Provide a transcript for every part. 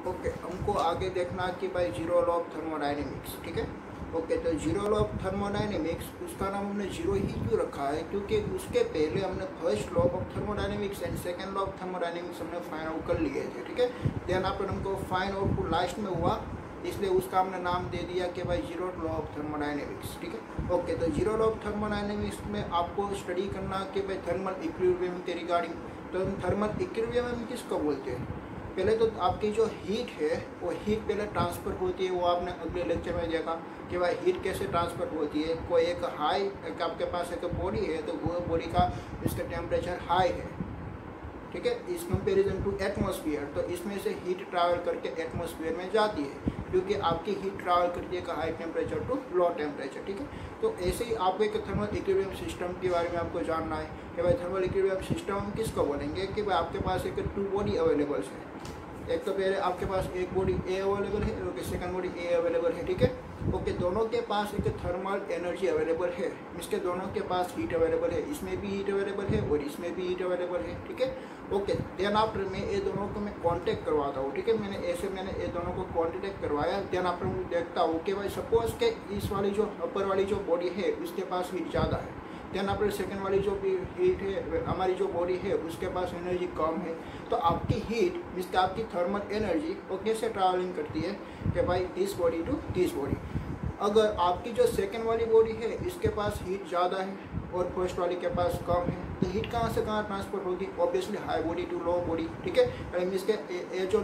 Okay, हमको आगे देखना कि भाई जीरो लॉ ऑफ थर्मोडायनेमिक्स, ठीक है। ओके, तो जीरो लॉ ऑफ थर्मोडायनेमिक्स, उसका नाम हमने जीरो ही क्यों रखा है, क्योंकि उसके पहले हमने first law of thermodynamics and second law of thermodynamics हमने फाइंड आउट कर लिए थे, ठीक है। देन आपने हमको फाइंड आउट लास्ट में हुआ, इसलिए उसका हमने नाम दे दिया कि भाई जीरो लॉ ऑफ थर्मोडायनेमिक्स, ठीक है। ओके, तो जीरो लॉ ऑफ थर्मोडायनेमिक्स में आपको स्टडी करना कि भाई थर्मल इक्विलिब्रियम के रिगार्डिंग। तो हम थर्मल इक्विलिब्रियम किसको बोलते हैं? पहले तो आपकी जो हीट है वो हीट पहले ट्रांसफ़र होती है, वो आपने अगले लेक्चर में देखा कि भाई हीट कैसे ट्रांसफ़र होती है। कोई एक हाई आपके पास एक बॉडी है, तो वो बॉडी का इसका टेम्परेचर हाई है, ठीक है, इस कंपेरिजन टू एटमॉस्फेयर। तो इसमें से हीट ट्रैवल करके एटमॉस्फेयर में जाती है, क्योंकि आपकी हीट ट्रैवल करती है high temperature to low temperature, ठीक है। तो ऐसे ही आपको एक थर्मल इक्विलिब्रियम सिस्टम के बारे में आपको जानना है कि भाई थर्मल इक्विलिब्रियम सिस्टम हम किसको बोलेंगे कि भाई आपके पास एक टू बॉडी अवेलेबल है। एक तो पहले आपके पास एक बॉडी ए अवेलेबल है और सेकंड बॉडी ए अवेलेबल है, ठीक है। ओके, दोनों के पास एक थर्मल एनर्जी अवेलेबल है, इसके दोनों के पास हीट अवेलेबल है, इसमें भी हीट अवेलेबल है और इसमें भी हीट अवेलेबल है, ठीक है। ओके, देन आफ्टर मैं ये दोनों को मैं कांटेक्ट करवाता हूँ, ठीक है। मैंने ये दोनों को कांटेक्ट करवाया। देन आफ्टर मैं देखता हूँ कि भाई सपोज के इस वाली जो अपर वाली जो बॉडी है उसके पास हीट ज़्यादा है, देन आपके सेकंड वाली जो भी हीट है हमारी जो बॉडी है उसके पास एनर्जी कम है। तो आपकी हीट मीन्स आपकी थर्मल एनर्जी वो कैसे ट्रैवलिंग करती है कि भाई this body to this body. अगर आपकी जो सेकंड वाली बॉडी है इसके पास हीट ज़्यादा है और फर्स्ट वाली के पास कम है, तो हीट कहाँ से कहाँ ट्रांसफर होगी? Obviously high body to low body, ठीक है। मीन्स के ये जो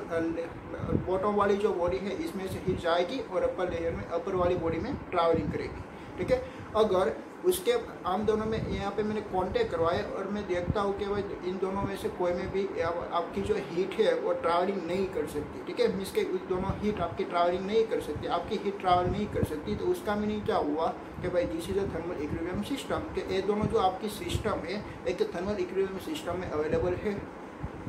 बॉटम वाली जो बॉडी है इसमें से हीट जाएगी और अपर लेयर में अपर वाली बॉडी में ट्रैवलिंग करेगी, ठीक है। अगर उसके हम दोनों में यहाँ पे मैंने कांटेक्ट करवाया और मैं देखता हूँ कि भाई इन दोनों में से कोई में भी आपकी जो हीट है वो ट्रैवलिंग नहीं कर सकती, ठीक है। मीन्स के दोनों हीट आपकी ट्रैवलिंग नहीं कर सकती, आपकी हीट ट्रैवल नहीं कर सकती। तो उसका मीनिंग क्या हुआ कि भाई this is a thermal equilibrium system, कि ये दोनों जो आपकी सिस्टम है एक थर्मल इक्विलिब्रियम सिस्टम में अवेलेबल है।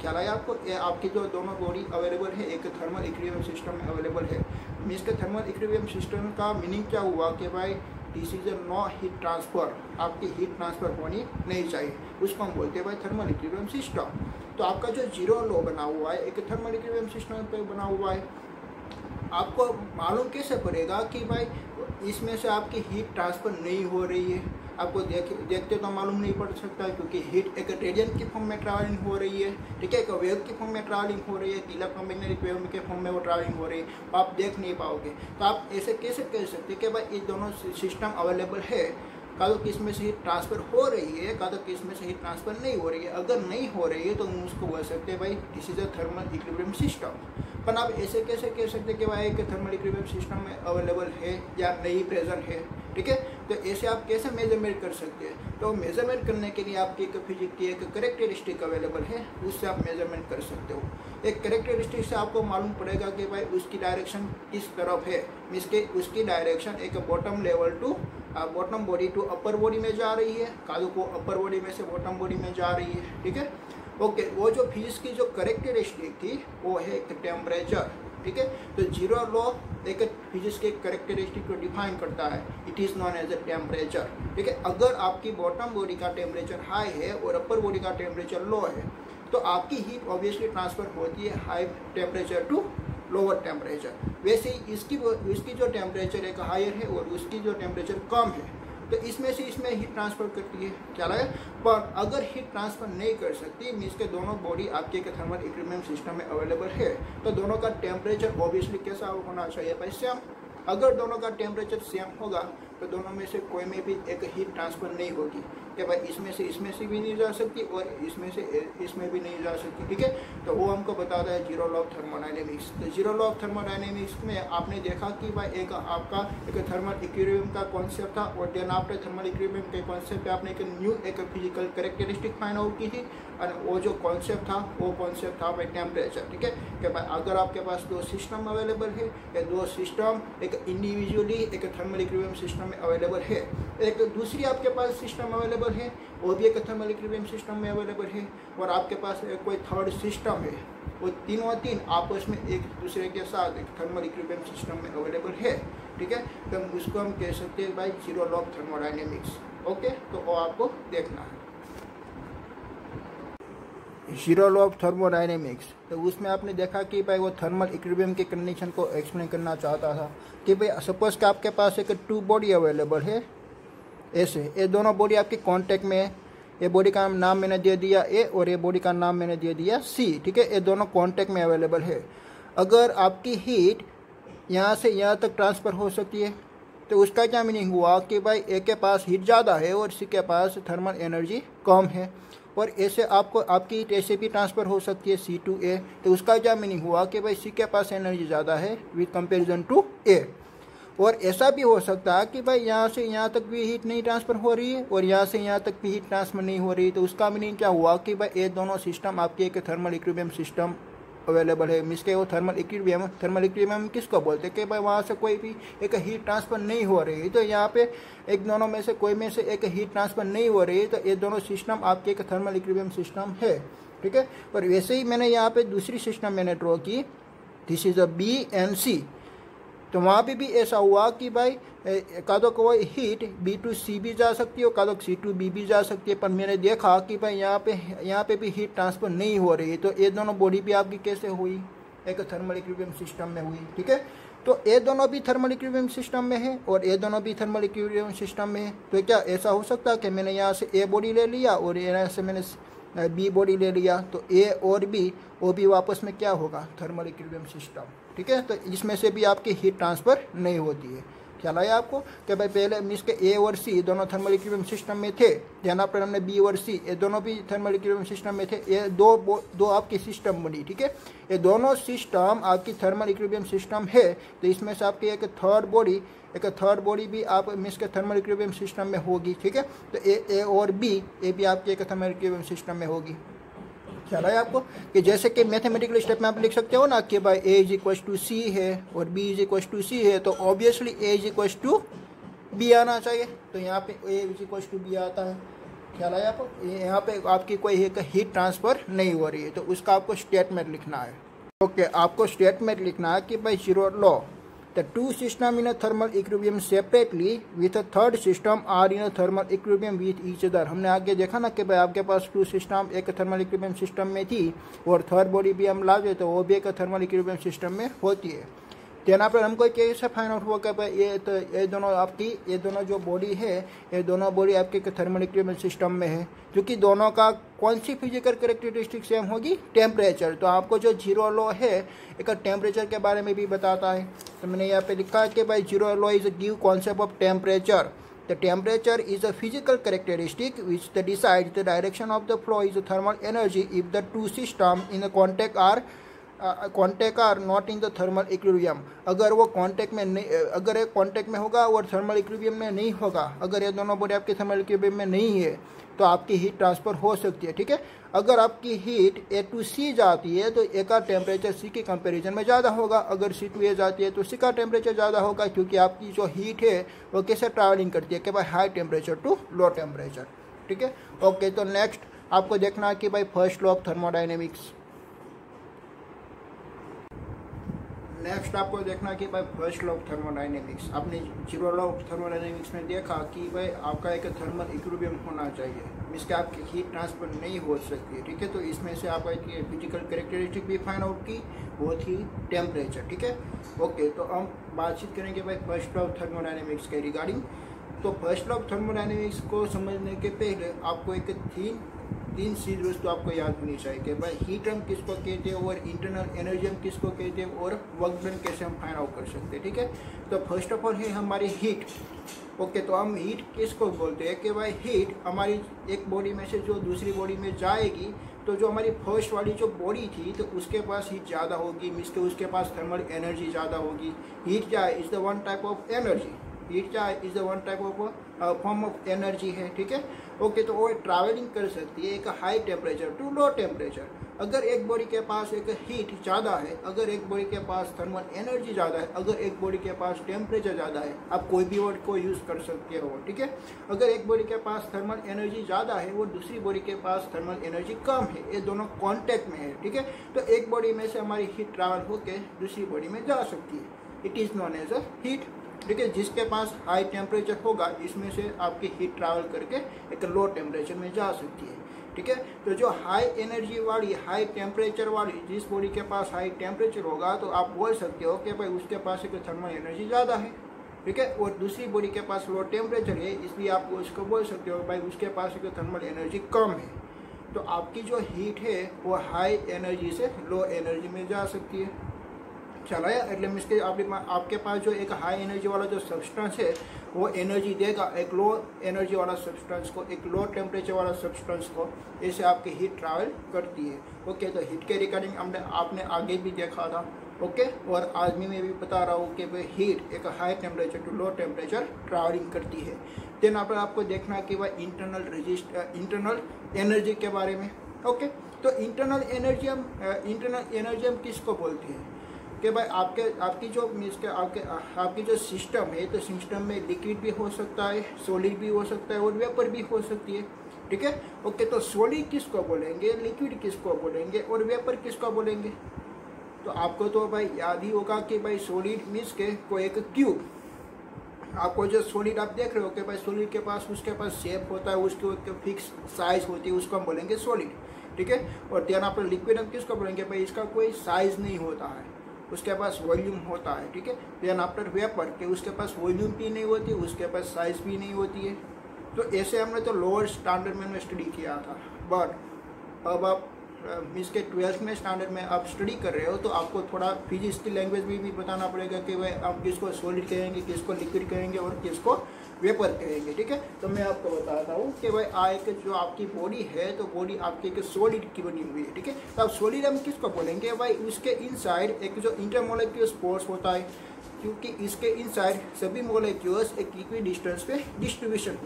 ख्याल आया आपको? ये आपकी जो दोनों बॉडी अवेलेबल है एक थर्मल इक्विलिब्रियम सिस्टम में अवेलेबल है। मीन्स के थर्मल इक्विलिब्रियम सिस्टम का मीनिंग क्या हुआ कि भाई this is no heat transfer, आपकी हीट ट्रांसफ़र होनी नहीं चाहिए, उसको हम बोलते हैं भाई थर्मल इक्विलिब्रियम सिस्टम। तो आपका जो जीरो लॉ बना हुआ है एक थर्मल इक्विलिब्रियम सिस्टम पे बना हुआ है। आपको मालूम कैसे पड़ेगा कि भाई इसमें से आपकी हीट ट्रांसफ़र नहीं हो रही है? आपको देखते तो मालूम नहीं पड़ सकता है, क्योंकि हीट एक रेडियंट की फॉर्म में ट्रैवलिंग हो रही है, ठीक है, एक वेव की फॉर्म में ट्रैवलिंग हो रही है, इलेक्ट्रोमैग्नेटिक वेव के फॉर्म में वो ट्रैवलिंग हो रही है, आप देख नहीं पाओगे। तो आप ऐसे कैसे कह सकते कि भाई ये दोनों सिस्टम अवेलेबल है, का तो किस में से हीट ट्रांसफ़र हो रही है, का तो किस में से हीट ट्रांसफ़र नहीं हो रही है। अगर नहीं हो रही है तो हम उसको बोल सकते हैं भाई this is a thermal equilibrium system. पर आप ऐसे कैसे कह सकते कि भाई एक थर्मल इक्विलिब्रियम सिस्टम में अवेलेबल है या नहीं प्रेजेंट है, ठीक है। तो ऐसे आप कैसे मेजरमेंट कर सकते हैं? तो मेजरमेंट करने के लिए आपकी एक फिजिक्स की एक करेक्टरिस्टिक अवेलेबल है, उससे आप मेजरमेंट कर सकते हो। एक करेक्टरिस्टिक से आपको मालूम पड़ेगा कि भाई उसकी डायरेक्शन किस तरफ है। मीन्स के उसकी डायरेक्शन एक bottom level to bottom body to upper body में जा रही है, कादू को अपर बॉडी में से बॉटम बॉडी में जा रही है, ठीक है। ओके, वो जो फिजिक्स की जो करेक्टरिस्टिक थी वो है एक टेम्परेचर, ठीक है। तो जीरो लॉ एक फिजिक्स के करेक्टरिस्टिक को डिफाइन करता है, it is known as a temperature, ठीक है। अगर आपकी बॉटम बॉडी का टेम्परेचर हाई है और अपर बॉडी का टेम्परेचर लो है, तो आपकी हीट ऑब्वियसली ट्रांसफ़र होती है high temperature to lower temperature. वैसे ही इसकी जो टेम्परेचर एक हायर है और उसकी जो टेम्परेचर कम है, तो इसमें से इसमें हीट ट्रांसफ़र करती है, क्या लगा। पर अगर हीट ट्रांसफ़र नहीं कर सकती, मीन्स के दोनों बॉडी आपके एक थर्मल इक्विलिब्रियम सिस्टम में अवेलेबल है, तो दोनों का टेम्परेचर ऑब्वियसली कैसा होना चाहिए भाई? सेम। अगर दोनों का टेम्परेचर सेम होगा तो दोनों में से कोई में भी एक हीट ट्रांसफ़र नहीं होगी कि भाई इसमें से भी नहीं जा सकती और इसमें से इसमें भी नहीं जा सकती, ठीक है। तो वो हमको बताता है जीरो लॉ ऑफ थर्मोडायनेमिक्स। तो जीरो लॉ ऑफ थर्मोडायनेमिक्स में आपने देखा कि भाई एक आपका एक थर्मल इक्विलिब्रियम का कॉन्सेप्ट था और देन आफ्टर थर्मल इक्विलिब्रियम के कॉन्सेप्ट पे आपने एक न्यू एक फिजिकल करेक्टरिस्टिक फाइंड आउट की थी, और वो जो कॉन्सेप्ट था वो कॉन्सेप्ट था भाई टेम्परेचर, ठीक है। कि भाई अगर आपके पास दो सिस्टम अवेलेबल है या दो सिस्टम एक इंडिविजुअली एक थर्मल इक्विलिब्रियम सिस्टम में अवेलेबल है, एक दूसरी आपके पास सिस्टम अवेलेबल है वो भी एक थर्मल इक्विलिब्रियम सिस्टम में अवेलेबल है, और आपके पास कोई थर्ड सिस्टम है, वो तीनों तीन आपस में एक दूसरे के साथ एक थर्मल इक्विलिब्रियम सिस्टम में अवेलेबल है, ठीक है। तो उसको हम कह सकते हैं भाई zero law of thermodynamics. Okay, तो वो आपको देखना है। जीरो लॉ ऑफ थर्मोडायनेमिक्स, तो उसमें आपने देखा कि भाई वो थर्मल इक्विलिब्रियम के कंडीशन को एक्सप्लेन करना चाहता था कि भाई सपोज कि आपके पास एक टू बॉडी अवेलेबल है, ऐसे ये दोनों बॉडी आपके कांटेक्ट में है, ये बॉडी का नाम मैंने दे दिया ए और ये बॉडी का नाम मैंने दे दिया सी, ठीक है, ये दोनों कांटेक्ट में अवेलेबल है। अगर आपकी हीट यहाँ से यहाँ तक ट्रांसफ़र हो सकती है तो उसका क्या मीनिंग हुआ कि भाई ए के पास हीट ज़्यादा है और सी के पास थर्मल एनर्जी कम है, और ऐसे आपको आपकी हीट ऐसे भी ट्रांसफ़र हो सकती है सी टू ए, तो उसका क्या मीनिंग हुआ कि भाई सी के पास एनर्जी ज़्यादा है विद कंपेरिजन टू ए। और ऐसा भी हो सकता है कि भाई यहाँ से यहाँ तक भी हीट नहीं ट्रांसफ़र हो रही है और यहाँ से यहाँ तक भी हीट ट्रांसफ़र नहीं हो रही, तो उसका मीनिंग क्या हुआ कि भाई ये दोनों सिस्टम आपके एक थर्मल इक्विलिब्रियम सिस्टम अवेलेबल है। मीन्स के वो थर्मल इक्विलिब्रियम किसको बोलते हैं कि भाई वहाँ से कोई भी एक हीट ट्रांसफ़र नहीं हो रही, तो यहाँ पे एक दोनों में से कोई में से एक हीट ट्रांसफ़र नहीं हो रही, तो ये दोनों सिस्टम आपके एक थर्मल इक्विलिब्रियम सिस्टम है, ठीक है। और वैसे ही मैंने यहाँ पे दूसरी सिस्टम मैंने ड्रॉ की, this is A B and C, तो वहाँ पे भी ऐसा हुआ कि भाई का तो कोई हीट बी टू सी भी जा सकती है और का तो सी टू बी भी जा सकती है, पर मैंने देखा कि भाई यहाँ पे भी हीट ट्रांसफ़र नहीं हो रही है, तो ये दोनों बॉडी भी आपकी कैसे हुई, एक थर्मल इक्विलिब्रियम सिस्टम में हुई, ठीक है। तो ये दोनों भी थर्मल इक्विलिब्रियम सिस्टम में है और ये दोनों भी थर्मल इक्विलिब्रियम सिस्टम में है, तो क्या ऐसा हो सकता है कि मैंने यहाँ से ए बॉडी ले लिया और यहाँ से मैंने बी बॉडी ले लिया, तो ए और बी वो भी वापस में क्या होगा, थर्मल इक्विलिब्रियम सिस्टम, ठीक है। तो इसमें से भी आपकी हीट ट्रांसफ़र नहीं होती है। ख्याल आया आपको कि भाई पहले मीन्स के ए और सी दोनों थर्मल इक्विलिब्रियम सिस्टम में थे, यहाँ पर हमने बी और सी ये दोनों भी थर्मल इक्विलिब्रियम सिस्टम में थे, ये दो आपकी सिस्टम बनी, ठीक है। ये दोनों सिस्टम आपकी थर्मल इक्विलिब्रियम सिस्टम है, तो इसमें से आपकी एक थर्ड बॉडी भी आप मीन्स के थर्मल इक्विलिब्रियम सिस्टम में होगी, ठीक है। तो ए और बी ये भी आपकी एक थर्मल इक्विलिब्रियम सिस्टम में होगी। ख्याल है आपको कि जैसे कि मैथमेटिकल स्टेप में आप लिख सकते हो ना कि भाई A is equal to C है और B is equal to C है, तो obviously A is equal to B आना चाहिए, तो यहाँ पे A is equal to B आता है। ख्याल है आपको, यहाँ पे आपकी कोई एक हीट ट्रांसफ़र नहीं हो रही है, तो उसका आपको स्टेटमेंट लिखना है। ओके, आपको स्टेटमेंट लिखना है कि भाई zero law the two systems in a thermal equilibrium separately with a third system are in a thermal equilibrium with each other। हमने आगे देखा ना कि भाई आपके पास टू सिस्टम एक थर्मल इक्विलिब्रियम सिस्टम में थी और थर्ड बॉडी भी हम लाते तो वो भी एक थर्मल इक्विलिब्रियम सिस्टम में होती है। तो यहाँ पर हमको कैसे फाइंड आउट हुआ कि भाई ये दोनों जो बॉडी है ये दोनों बॉडी आपके थर्मल इक्विलिब्रियम सिस्टम में है, क्योंकि दोनों का कौन सी फिजिकल कैरेक्टरिस्टिक सेम होगी, टेम्परेचर। तो आपको जो जीरो लॉ है एक टेम्परेचर के बारे में भी बताता है, तो मैंने यहाँ पे लिखा है कि भाई zero law is give concept of temperature. The temperature is a physical characteristic which decides the direction of the flow is thermal energy if the two systems in the contact are not in the thermal equilibrium। अगर वो contact में नहीं, अगर एक contact में होगा और thermal equilibrium में नहीं होगा, अगर ये दोनों बॉडी आपके थर्मल इक्विलिब्रियम में नहीं है तो आपकी हीट ट्रांसफ़र हो सकती है, ठीक है। अगर आपकी हीट ए टू सी जाती है तो ए का टेम्परेचर सी के कंपैरिजन में ज़्यादा होगा, अगर सी टू ए जाती है तो सी का टेम्परेचर ज़्यादा होगा, क्योंकि आपकी जो हीट है वो कैसे ट्रैवलिंग करती है कि भाई high temperature to low temperature, ठीक है। ओके, तो नेक्स्ट आपको देखना है कि भाई first law of thermodynamics. Next आपको देखना कि भाई फर्स्ट लॉ ऑफ थर्मोडायनेमिक्स। आपने जीरो लॉ ऑफ थर्मोडायनेमिक्स में देखा कि भाई आपका एक थर्मल इक्विलिब्रियम होना चाहिए, इसके आपकी हीट ट्रांसफर नहीं हो सकती है, ठीक है। तो इसमें से आपका एक फिजिकल कैरेक्टरिस्टिक भी फाइंड आउट की, वो थी टेम्परेचर, ठीक है। ओके, तो हम बातचीत करेंगे भाई फर्स्ट लॉ ऑफ थर्मोडायनेमिक्स के रिगार्डिंग। तो फर्स्ट लॉ ऑफ थर्मोडायनेमिक्स को समझने के पहले आपको एक तीन चीज वस्तु आपको याद होनी चाहिए कि भाई हीट हम किसको कहते हैं और इंटरनल एनर्जी हम किसको कहते हैं और वर्क डन कैसे हम फाइंड आउट कर सकते हैं, ठीक है। तो फर्स्ट ऑफ ऑल है हमारी हीट। ओके, तो हम हीट किसको बोलते हैं कि भाई हीट हमारी एक बॉडी में से जो दूसरी बॉडी में जाएगी, तो जो हमारी फर्स्ट वाली जो बॉडी थी तो उसके पास हीट ज़्यादा होगी, मीन्स के उसके पास थर्मल एनर्जी ज़्यादा होगी। हीट क्या है, is the one type of energy, heat क्या है, is the one type of form of energy है, ठीक है। ओके, तो वो ट्रैवलिंग कर सकती है एक high temperature to low temperature. अगर एक बॉडी के पास एक हीट ज़्यादा है, अगर एक बॉडी के पास थर्मल एनर्जी ज़्यादा है, अगर एक बॉडी के पास टेम्परेचर ज़्यादा है, आप कोई भी वर्ड को यूज़ कर सकते हो, ठीक है। अगर एक बॉडी के पास थर्मल एनर्जी ज़्यादा है और दूसरी बॉडी के पास थर्मल एनर्जी कम है, ये दोनों कॉन्टैक्ट में है, ठीक है। तो एक बॉडी में से हमारी हीट ट्रैवल होकर दूसरी बॉडी में जा सकती है, it is known as a heat, ठीक है। जिसके पास हाई टेम्परेचर होगा इसमें से आपकी हीट ट्रैवल करके एक लो टेम्परेचर में जा सकती है। ठीक है। तो जो हाई एनर्जी वाली, हाई टेम्परेचर वाली, जिस बॉडी के पास हाई टेम्परेचर होगा तो आप बोल सकते हो कि भाई उसके पास एक थर्मल एनर्जी ज़्यादा है, ठीक है। और दूसरी बॉडी के पास लो टेम्परेचर है, इसलिए आप उसको बोल सकते हो भाई उसके पास एक थर्मल एनर्जी कम है। तो आपकी जो हीट है वो हाई एनर्जी से लो एनर्जी में जा सकती है। चला या એટલે मीन्स के आपके पास जो एक हाई एनर्जी वाला जो सब्सटेंस है वो एनर्जी देगा एक लो एनर्जी वाला सब्सटेंस को, एक लो टेम्परेचर वाला सब्सटेंस को, ऐसे आपकी हीट ट्रैवल करती है। ओके, तो हीट के रिगार्डिंग आपने आगे भी देखा था। ओके, और आज भी मैं भी बता रहा हूँ कि भाई हीट एक high temperature to low temperature travelling करती है। देन आपको देखना कि भाई इंटरनल एनर्जी के बारे में। ओके, तो इंटरनल एनर्जी हम किसको बोलते हैं कि भाई आपकी जो मीन्स के आपकी जो सिस्टम है, तो सिस्टम में लिक्विड भी हो सकता है, सॉलिड भी हो सकता है और वेपर भी हो सकती है, ठीक है। ओके, तो सॉलिड किसको बोलेंगे, लिक्विड किसको बोलेंगे और वेपर किसको बोलेंगे? तो आपको तो भाई याद ही होगा कि भाई सॉलिड मीन्स के कोई एक क्यूब, आपको जो सॉलिड आप देख रहे हो कि भाई सॉलिड के पास उसके पास शेप होता है, उसकी फिक्स साइज होती है, उसको हम बोलेंगे सॉलिड, ठीक है। और देन आप लिक्विड हम किसको बोलेंगे, भाई इसका कोई साइज नहीं होता है, उसके पास वॉल्यूम होता है, ठीक है। देन आफ्टर वेपर के उसके पास वॉल्यूम भी नहीं होती, उसके पास साइज भी नहीं होती है। तो ऐसे हमने तो लोअर स्टैंडर्ड में स्टडी किया था, बट अब आप मीन्स के 12th में स्टैंडर्ड में आप स्टडी कर रहे हो तो आपको थोड़ा फिजिक्स की लैंग्वेज भी बताना पड़ेगा कि भाई आप किसको सॉलिड कहेंगे, किसको लिक्विड कहेंगे और किसको वेपर कहेंगे, ठीक है। तो मैं आपको बताता हूँ कि भाई एक जो आपकी बॉडी है तो बॉडी आपकी एक सॉलिड की बनी हुई है, ठीक है। तो अब सॉलिड हम किसको बोलेंगे, भाई उसके इनसाइड एक जो इंटरमोलेक्यूल्स फोर्स होता है, क्योंकि इसके इनसाइड सभी मोलेक्यूल्स एक इक्वी डिस्टेंस पे डिस्ट्रीब्यूशन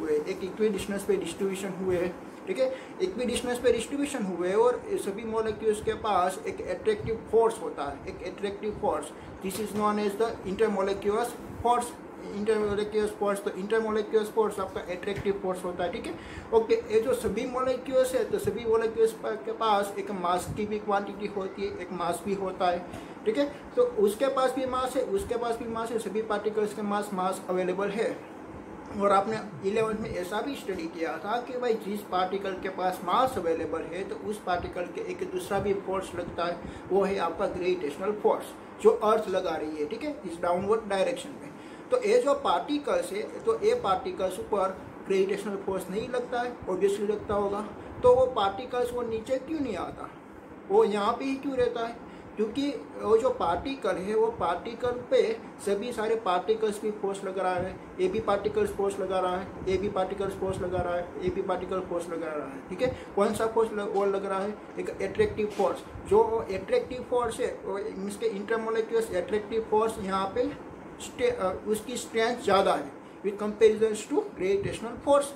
हुए, ठीक है। इक्वी डिस्टेंस पे डिस्ट्रीब्यूशन हुए और सभी मोलेक्यूल्स के पास एक एट्रैक्टिव फोर्स होता है, एक attractive force, this is known as the intermolecules force. तो इंटरमोलेक्यूल्स फोर्स आपका एट्रैक्टिव फोर्स होता है, ठीक है। ओके, ये जो सभी मोलेक्यूल्स है तो सभी मोलेक्यूल्स के पास एक मास की भी क्वांटिटी होती है, एक मास भी होता है, ठीक है। तो उसके पास भी मास है, उसके पास भी मास है, सभी पार्टिकल्स के मास अवेलेबल है। और आपने 11th में ऐसा भी स्टडी किया था कि भाई जिस पार्टिकल के पास मास अवेलेबल है तो उस पार्टिकल के एक दूसरा भी फोर्स लगता है, वो है आपका ग्रेविटेशनल फोर्स जो अर्थ लगा रही है, ठीक है, इस डाउनवर्ड डायरेक्शन में। तो ये जो पार्टिकल्स है तो ये पार्टिकल्स ऊपर ग्रेविटेशनल फोर्स नहीं लगता है, ऑब्वियसली लगता होगा। तो वो पार्टिकल्स वो नीचे क्यों नहीं आता, वो यहाँ पे ही क्यों रहता है? क्योंकि वो जो पार्टिकल है वो पार्टिकल पे सभी सारे पार्टिकल्स भी फोर्स लगा रहा है, ए बी पार्टिकल्स फोर्स लगा रहा है, ए बी पार्टिकल्स फोर्स लगा रहा है, ए बी पार्टिकल फोर्स लगा रहा है, ठीक है। कौन सा फोर्स और लग रहा है? एक एट्रैक्टिव फोर्स। जो एट्रैक्टिव फोर्स है मीन्स के इंटरमोलेक्यूल्स एट्रैक्टिव फोर्स यहाँ पे उसकी स्ट्रेंथ ज़्यादा है with comparison to gravitational force.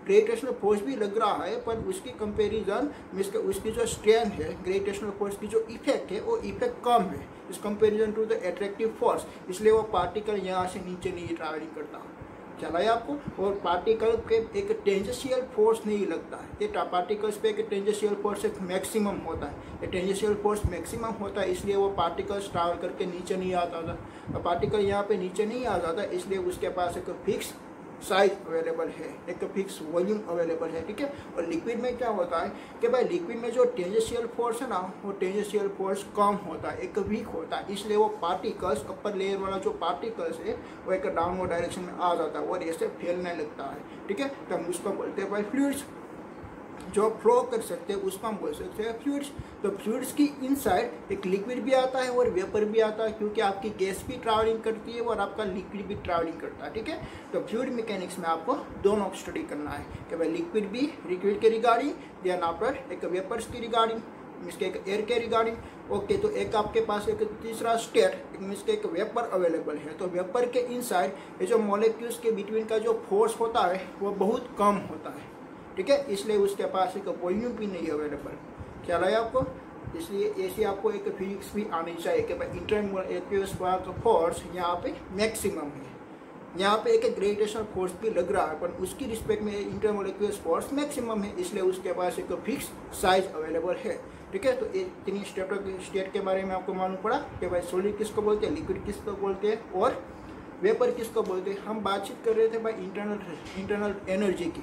Gravitational force भी लग रहा है पर उसकी कंपैरिजन मीन्स के उसकी जो स्ट्रेंथ है, ग्रेविटेशनल फोर्स की जो इफेक्ट है वो इफेक्ट कम है इस comparison to the attractive force, इसलिए वो पार्टिकल यहाँ से नीचे नहीं ट्रैवलिंग करता। चला है आपको? और पार्टिकल के एक टेंजेंशियल फोर्स नहीं लगता है, ये पार्टिकल्स पे एक टेंजेंशियल फोर्स एक मैक्सिमम होता है, ये टेंजेंशियल फोर्स मैक्सिमम होता है, इसलिए वो पार्टिकल्स ट्रैवल करके नीचे नहीं आता था। पार्टिकल यहाँ पे नीचे नहीं आ जाता, इसलिए उसके पास एक फिक्स साइज अवेलेबल है, एक फिक्स वॉल्यूम अवेलेबल है, ठीक है। और लिक्विड में क्या होता है कि भाई लिक्विड में जो टेंजेंशियल फोर्स है ना वो टेंजेंशियल फोर्स कम होता है, एक वीक होता है, इसलिए वो पार्टिकल्स अपर लेयर वाला जो पार्टिकल्स है वो एक डाउनवर्ड डायरेक्शन में आ जाता है और ऐसे फैलने लगता है, ठीक है। तो हम उसको बोलते हैं भाई फ्लूइड्स, जो फ्लो कर सकते हैं उसको हम बोल सकते हैं फ्लूइड्स। तो फ्लूइड्स की इनसाइड एक लिक्विड भी आता है और वेपर भी आता है, क्योंकि आपकी गैस भी ट्रैवलिंग करती है और आपका लिक्विड भी ट्रैवलिंग करता है, ठीक है। तो फ्लूइड मैकेनिक्स में आपको दोनों स्टडी करना है कि भाई लिक्विड के रिगार्डिंग, देन आफ्टर एक वेपर्स की रिगार्डिंग, मीन्स के एक एयर के रिगार्डिंग। ओके, तो एक आपके पास एक तीसरा स्टेट मीन्स के एक वेपर अवेलेबल है। तो वेपर के इनसाइड ये जो मॉलिक्यूल्स के बिटवीन का जो फोर्स होता है वो बहुत कम होता है, ठीक है, इसलिए उसके पास एक वॉल्यूम भी नहीं अवेलेबल। ख्याल है आपको? इसलिए ऐसी आपको एक फिजिक्स भी आनी चाहिए कि भाई इंटरमोलेक्यूल्स का फोर्स यहाँ पे मैक्सिमम है, यहाँ पे एक ग्रेविटेशनल फोर्स भी लग रहा है पर उसकी रिस्पेक्ट में इंटरमोलेक्यूल्स फोर्स मैक्सिमम है, इसलिए उसके पास एक फिक्स साइज अवेलेबल है, ठीक है। तो ये तीन स्टेट के बारे में आपको मालूम पड़ा कि भाई सॉलिड किसको बोलते हैं, लिक्विड किसको बोलते हैं और वेपर किसको बोलते हैं। हम बातचीत कर रहे थे भाई इंटरनल एनर्जी की।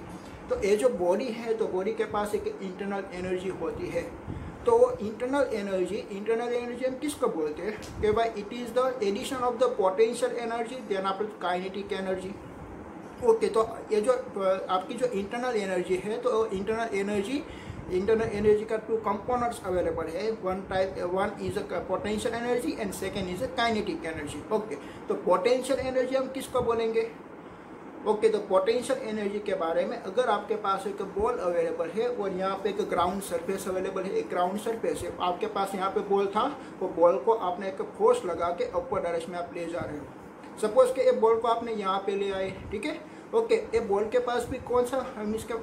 तो ये जो बॉडी है तो बॉडी के पास एक इंटरनल एनर्जी होती है। तो इंटरनल एनर्जी हम किसको बोलते हैं कि भाई it is the addition of the potential energy then after kinetic energy. Okay, तो ये जो आपकी जो इंटरनल एनर्जी है तो इंटरनल एनर्जी का टू कंपोनेंट्स अवेलेबल है। One is a potential energy and second is a kinetic energy. Okay, तो पोटेंशियल एनर्जी हम किसको बोलेंगे? ओके, तो पोटेंशियल एनर्जी के बारे में अगर आपके पास एक बॉल अवेलेबल है और यहाँ पे एक ग्राउंड सरफेस अवेलेबल है, एक ग्राउंड सरफेस है, आपके पास यहाँ पे बॉल था, वो बॉल को आपने एक फोर्स लगा के अपर डायरेक्शन में आप ले जा रहे हो। सपोज कि ये बॉल को आपने यहाँ पे ले आए, ठीक है। ओके, ये बॉल के पास भी कौन सा इसका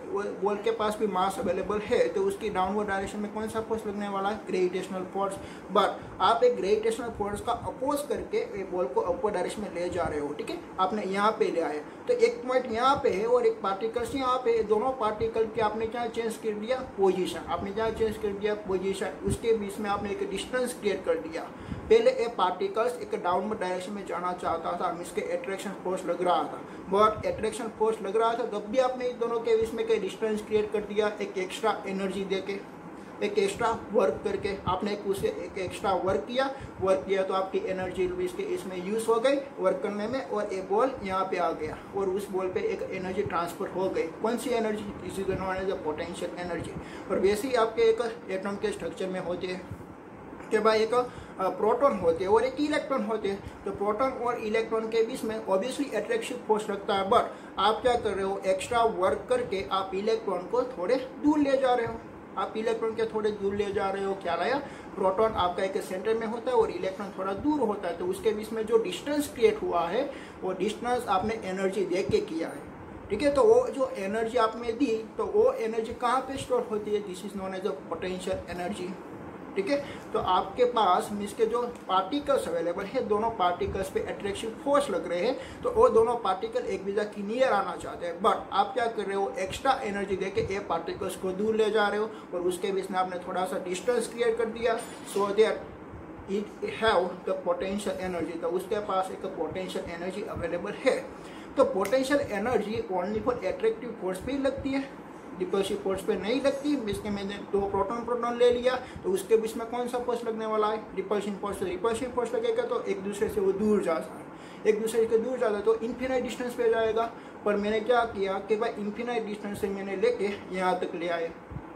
बॉल के पास भी मास अवेलेबल है, तो उसकी डाउनवर्ड डायरेक्शन में कौन सा फोर्स लगने वाला है? Gravitational force. बट आप एक ग्रेविटेशनल फोर्स का अपोज करके ये बॉल को अपर डायरेक्शन में ले जा रहे हो, ठीक है। आपने यहाँ पे ले आए, तो एक पॉइंट यहाँ पे है और एक पार्टिकल्स यहाँ पे, दोनों पार्टिकल की आपने क्या चेंज कर दिया? पोजीशन। आपने क्या चेंज कर दिया? पोजीशन। उसके बीच में आपने एक डिस्टेंस क्रिएट कर दिया। पहले ये पार्टिकल्स एक डाउनवर्ड डायरेक्शन में जाना चाहता था, इसके अट्रैक्शन फोर्स लग रहा था, बट अट्रैक्शन फोर्स लग रहा था तब भी आपने इन दोनों के बीच में कई डिस्टेंस क्रिएट कर दिया, एक एक्स्ट्रा एनर्जी देके, एक एक्स्ट्रा वर्क करके आपने एक एक्स्ट्रा वर्क किया तो आपकी एनर्जी इसमें यूज हो गई वर्क करने में, और एक बॉल यहाँ पे आ गया और उस बॉल पे एक एनर्जी ट्रांसफर हो गई। कौन सी energy? This is known as a potential energy. और वैसे ही आपके एक एटम के स्ट्रक्चर में होती है कि भाई एक प्रोटॉन होते हैं और एक इलेक्ट्रॉन होते हैं, तो प्रोटॉन और इलेक्ट्रॉन के बीच में ऑब्वियसली अट्रैक्शन फोर्स लगता है, बट आप क्या कर रहे हो? एक्स्ट्रा वर्क करके आप इलेक्ट्रॉन को थोड़े दूर ले जा रहे हो। आप इलेक्ट्रॉन के थोड़े दूर ले जा रहे हो। क्या लाया? प्रोटॉन आपका एक सेंटर में होता है और इलेक्ट्रॉन थोड़ा दूर होता है, तो उसके बीच में जो डिस्टेंस क्रिएट हुआ है वो डिस्टेंस आपने एनर्जी दे के किया है, ठीक है। तो वो जो एनर्जी आपने दी तो वो एनर्जी कहाँ पे स्टोर होती है? This is known as a potential energy, ठीक है। तो आपके पास मीन्स के जो पार्टिकल्स अवेलेबल है, दोनों पार्टिकल्स पे अट्रैक्शन फोर्स लग रहे हैं, तो वो दोनों पार्टिकल एक दूसरे की नियर आना चाहते हैं, बट आप क्या कर रहे हो? एक्स्ट्रा एनर्जी देके ए पार्टिकल्स को दूर ले जा रहे हो और उसके बीच में आपने थोड़ा सा डिस्टेंस क्रिएट कर दिया, so that it have the potential energy. तो उसके पास एक पोटेंशियल एनर्जी अवेलेबल है। तो potential energy only for attractive force पे ही लगती है, रिपल्सिव फोर्स पे नहीं लगती। इसके मैंने दो प्रोटॉन ले लिया तो उसके बीच में कौन सा फोर्स लगने वाला है? Repulsive force. रिपल्सिव फोर्स लगेगा तो एक दूसरे से वो दूर जाता है, एक दूसरे से दूर जाता है तो इन्फिनाइट डिस्टेंस पे जाएगा। पर मैंने क्या किया कि भाई इन्फिनाइट डिस्टेंस से मैंने लेके यहाँ तक ले आए,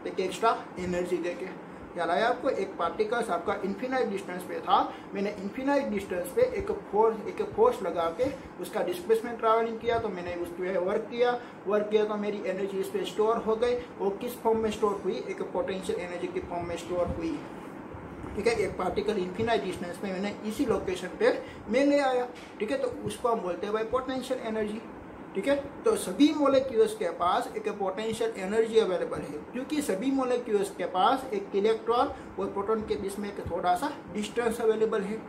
एक एक्स्ट्रा एनर्जी देके। क्या लाया आपको? एक पार्टिकल्स आपका इन्फिनाइट डिस्टेंस पे था, मैंने इन्फिनाइट डिस्टेंस पे एक फोर्स लगा के उसका डिस्प्लेसमेंट ट्रैवलिंग किया, तो मैंने उस पर वर्क किया तो मेरी एनर्जी इस पर स्टोर हो गई। वो किस फॉर्म में स्टोर हुई? एक पोटेंशियल एनर्जी की फॉर्म में स्टोर हुई, ठीक है। एक पार्टिकल इन्फिनाइट डिस्टेंस पे मैंने इसी लोकेशन पे मैं ले आया, ठीक है। तो उसको हम बोलते हैं भाई पोटेंशियल एनर्जी, ठीक है। तो सभी मोलेक्यूल्स के पास एक पोटेंशियल एनर्जी अवेलेबल है, क्योंकि सभी मोलेक्यूल्स के पास एक इलेक्ट्रॉन और प्रोटॉन के बीच में एक थोड़ा सा डिस्टेंस अवेलेबल है,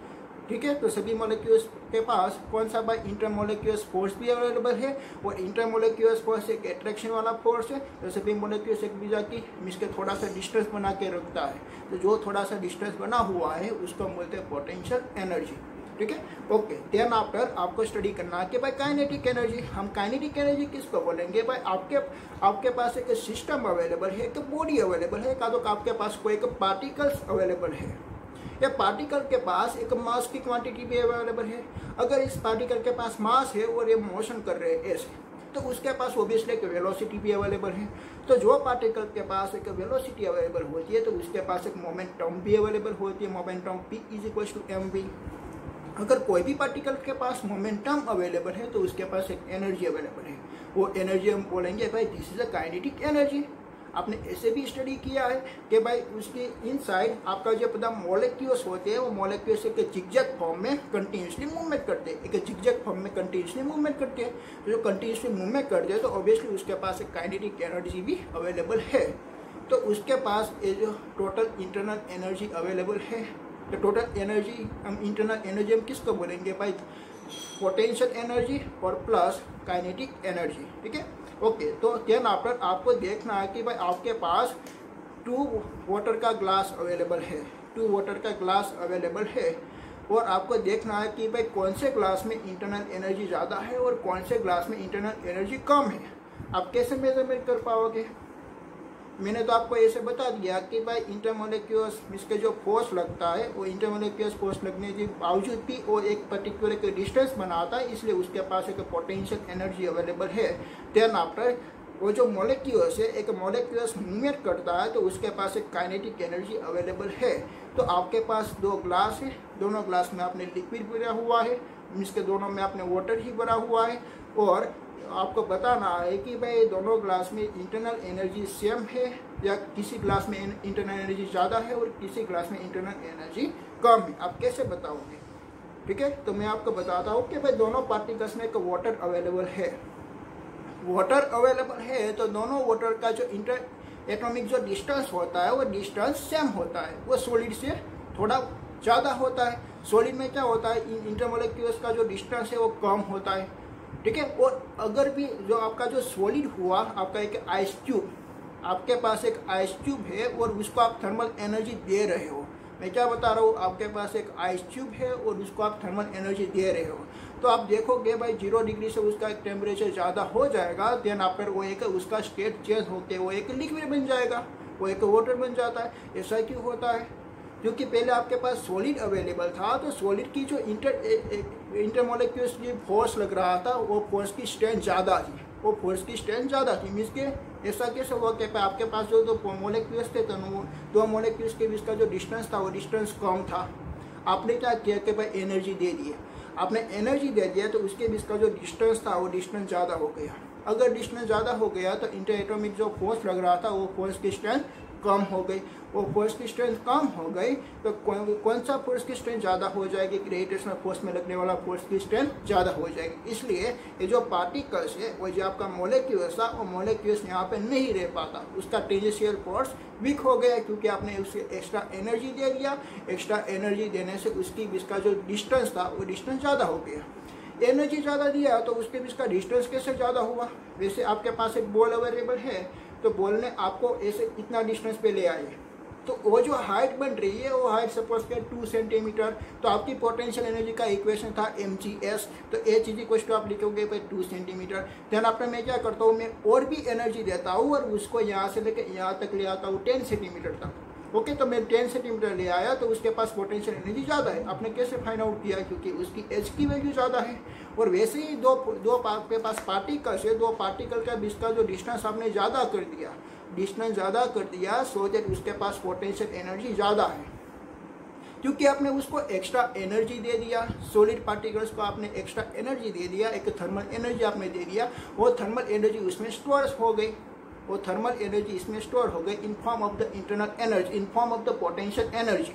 ठीक है। तो सभी मोलेक्यूल्स के पास कौन सा भाई? इंटरमोलेक्यूल्स फोर्स भी अवेलेबल है, और इंटरमोलेक्यूल्स फोर्स एक अट्रैक्शन वाला फोर्स है। तो सभी मोलेक्यूल्स एक दूसरे की मिसके थोड़ा सा डिस्टेंस बना के रखता है, तो जो थोड़ा सा डिस्टेंस बना हुआ है उसको हम बोलते हैं पोटेंशियल एनर्जी, ठीक है। ओके, देन आफ्टर आपको स्टडी करना है कि भाई काइनेटिक एनर्जी। हम काइनेटिक एनर्जी किसको बोलेंगे? भाई आपके पास एक सिस्टम अवेलेबल है, एक बॉडी अवेलेबल है, का तो आपके पास कोई एक पार्टिकल्स अवेलेबल है, या पार्टिकल के पास एक मास की क्वांटिटी भी अवेलेबल है। अगर इस पार्टिकल के पास मास है और ये मोशन कर रहे हैं ऐसे, तो उसके पास ओब्वियसली एक वेलोसिटी भी अवेलेबल है। तो जो पार्टिकल के पास एक वेलोसिटी अवेलेबल होती है तो उसके पास एक मोमेंटम भी अवेलेबल होती है, मोमेंटम P = mv। अगर कोई भी पार्टिकल के पास मोमेंटम अवेलेबल है तो उसके पास एक एनर्जी अवेलेबल है, वो एनर्जी हम बोलेंगे भाई this is a kinetic energy. आपने ऐसे भी स्टडी किया है कि भाई उसके इनसाइड आपका जो पता मॉलिक्यूल्स होते हैं वो मॉलिक्यूल्स एक जिगजैग फॉर्म में कंटिन्यूसली मूवमेंट करते हैं, एक जिगजैग फॉर्म में कंटिन्यूसली मूवमेंट करते हैं। तो जो कंटिन्यूसली मूवमेंट करते हैं तो ऑब्वियसली उसके पास एक काइनेटिक एनर्जी भी अवेलेबल है। तो उसके पास ये जो टोटल इंटरनल एनर्जी अवेलेबल है, तो टोटल एनर्जी हम इंटरनल एनर्जी हम किसको बोलेंगे भाई? पोटेंशियल एनर्जी और प्लस काइनेटिक एनर्जी, ठीक है। ओके, तो देन आफ्टर आपको देखना है कि भाई आपके पास 2 वाटर का ग्लास अवेलेबल है, 2 वाटर का ग्लास अवेलेबल है, और आपको देखना है कि भाई कौन से ग्लास में इंटरनल एनर्जी ज़्यादा है और कौन से ग्लास में इंटरनल एनर्जी कम है। आप कैसे मेजरमेंट कर पाओगे? मैंने तो आपको ऐसे बता दिया कि भाई इंटरमोलेक्यूल्स इसके जो फोर्स लगता है वो इंटरमोलेक्यूल्स फोर्स लगने के बावजूद भी वो एक पर्टिकुलर एक डिस्टेंस बनाता है, इसलिए उसके पास एक पोटेंशियल एनर्जी अवेलेबल है। देन आफ्टर वो जो मोलेक्यूल्स है, एक मोलेक्यूल्स मूवमेंट करता है तो उसके पास एक काइनेटिक एनर्जी अवेलेबल है। तो आपके पास दो ग्लास है, दोनों ग्लास में आपने लिक्विड भरा हुआ है, इसके दोनों में आपने वाटर ही भरा हुआ है, और आपको बताना है कि भाई दोनों ग्लास में इंटरनल एनर्जी सेम है या किसी ग्लास में इंटरनल एनर्जी ज़्यादा है और किसी ग्लास में इंटरनल एनर्जी कम है। आप कैसे बताओगे? ठीक है, तो मैं आपको बताता हूँ कि भाई दोनों पार्टिकल्स में एक वाटर अवेलेबल है। वाटर अवेलेबल है तो दोनों वाटर का जो इंटर एटॉमिक जो डिस्टेंस होता है वो डिस्टेंस सेम होता है, वो सॉलिड से थोड़ा ज़्यादा होता है। सॉलिड में क्या होता है, इंटरमोलेक्यूल्स का जो डिस्टेंस है वो कम होता है। ठीक है, और अगर भी जो आपका जो सॉलिड हुआ, आपका एक आइस क्यूब, आपके पास एक आइस क्यूब है और उसको आप थर्मल एनर्जी दे रहे हो। मैं क्या बता रहा हूँ, आपके पास एक आइस क्यूब है और उसको आप थर्मल एनर्जी दे रहे हो, तो आप देखोगे भाई 0 डिग्री से उसका एक टेम्परेचर ज़्यादा हो जाएगा, देन आफ्टर वो एक उसका स्टेट चेंज होकर वो एक लिक्विड बन जाएगा, वो एक वाटर बन जाता है। ऐसा क्यों होता है? क्योंकि पहले आपके पास सॉलिड अवेलेबल था, तो सॉलिड की जो इंटरमोलेक्यूल्स की फोर्स लग रहा था वो फोर्स की स्ट्रेंथ ज़्यादा थी, वो फोर्स की स्ट्रेंथ ज़्यादा थी। मीन्स के ऐसा कैसे हुआ कि आपके पास जो दो मोलेक्यूल्स थे तो दो मोलेक्यूल्स के बीच का जो डिस्टेंस था वो डिस्टेंस कम था। आपने क्या किया कि भाई एनर्जी दे दी, आपने एनर्जी दे दिया तो उसके बीच का जो डिस्टेंस था वो डिस्टेंस ज़्यादा हो गया। अगर डिस्टेंस ज़्यादा हो गया तो इंटर एटॉमिक जो फोर्स लग रहा था वो फोर्स की स्ट्रेंथ कम हो गई। वो फोर्स की स्ट्रेंथ कम हो गई तो कौन सा फोर्स की स्ट्रेंथ ज़्यादा हो जाएगी? ग्रेविटेशनल फोर्स में लगने वाला फोर्स की स्ट्रेंथ ज़्यादा हो जाएगी। इसलिए ये जो पार्टिकल्स है वो जो आपका मोलेक्यूल्स था वो मोलेक्यूल्स यहाँ पे नहीं रह पाता, उसका टेंजेंशियल फोर्स वीक हो गया क्योंकि आपने उसे एक्स्ट्रा एनर्जी दे दिया। एक्स्ट्रा एनर्जी देने से उसकी बीच का जो डिस्टेंस था वो डिस्टेंस ज़्यादा हो गया। एनर्जी ज़्यादा दिया तो उसके बीच का डिस्टेंस कैसे ज़्यादा हुआ? वैसे आपके पास एक बॉल अवेलेबल है तो बॉल ने आपको ऐसे इतना डिस्टेंस पे ले आए, तो वो जो हाइट बन रही है वो हाइट सपोज के 2 सेंटीमीटर, तो आपकी पोटेंशियल एनर्जी का इक्वेशन था mgs, तो h इज इक्वल टू आप लिखोगे भाई 2 सेंटीमीटर। देन आपने मैं क्या करता हूँ, मैं और भी एनर्जी देता हूँ और उसको यहाँ से लेके यहाँ तक ले आता हूँ 10 सेंटीमीटर तक। ओके, तो मैं 10 सेंटीमीटर ले आया तो उसके पास पोटेंशियल एनर्जी ज़्यादा है। आपने कैसे फाइंड आउट किया? क्योंकि उसकी एच की वैल्यू ज़्यादा है। और वैसे ही दो आपके पास पार्टिकल्स है, दो पार्टिकल का बीच का जो डिस्टेंस आपने ज़्यादा कर दिया, डिस्टेंस ज़्यादा कर दिया सो दैट उसके पास पोटेंशियल एनर्जी ज़्यादा है, क्योंकि आपने उसको एक्स्ट्रा एनर्जी दे दिया। सॉलिड पार्टिकल्स को आपने एक्स्ट्रा एनर्जी दे दिया, एक थर्मल एनर्जी आपने दे दिया, वो थर्मल एनर्जी उसमें स्टोर हो गई, वो थर्मल एनर्जी इसमें स्टोर हो गई in form of the internal energy, in form of the potential energy.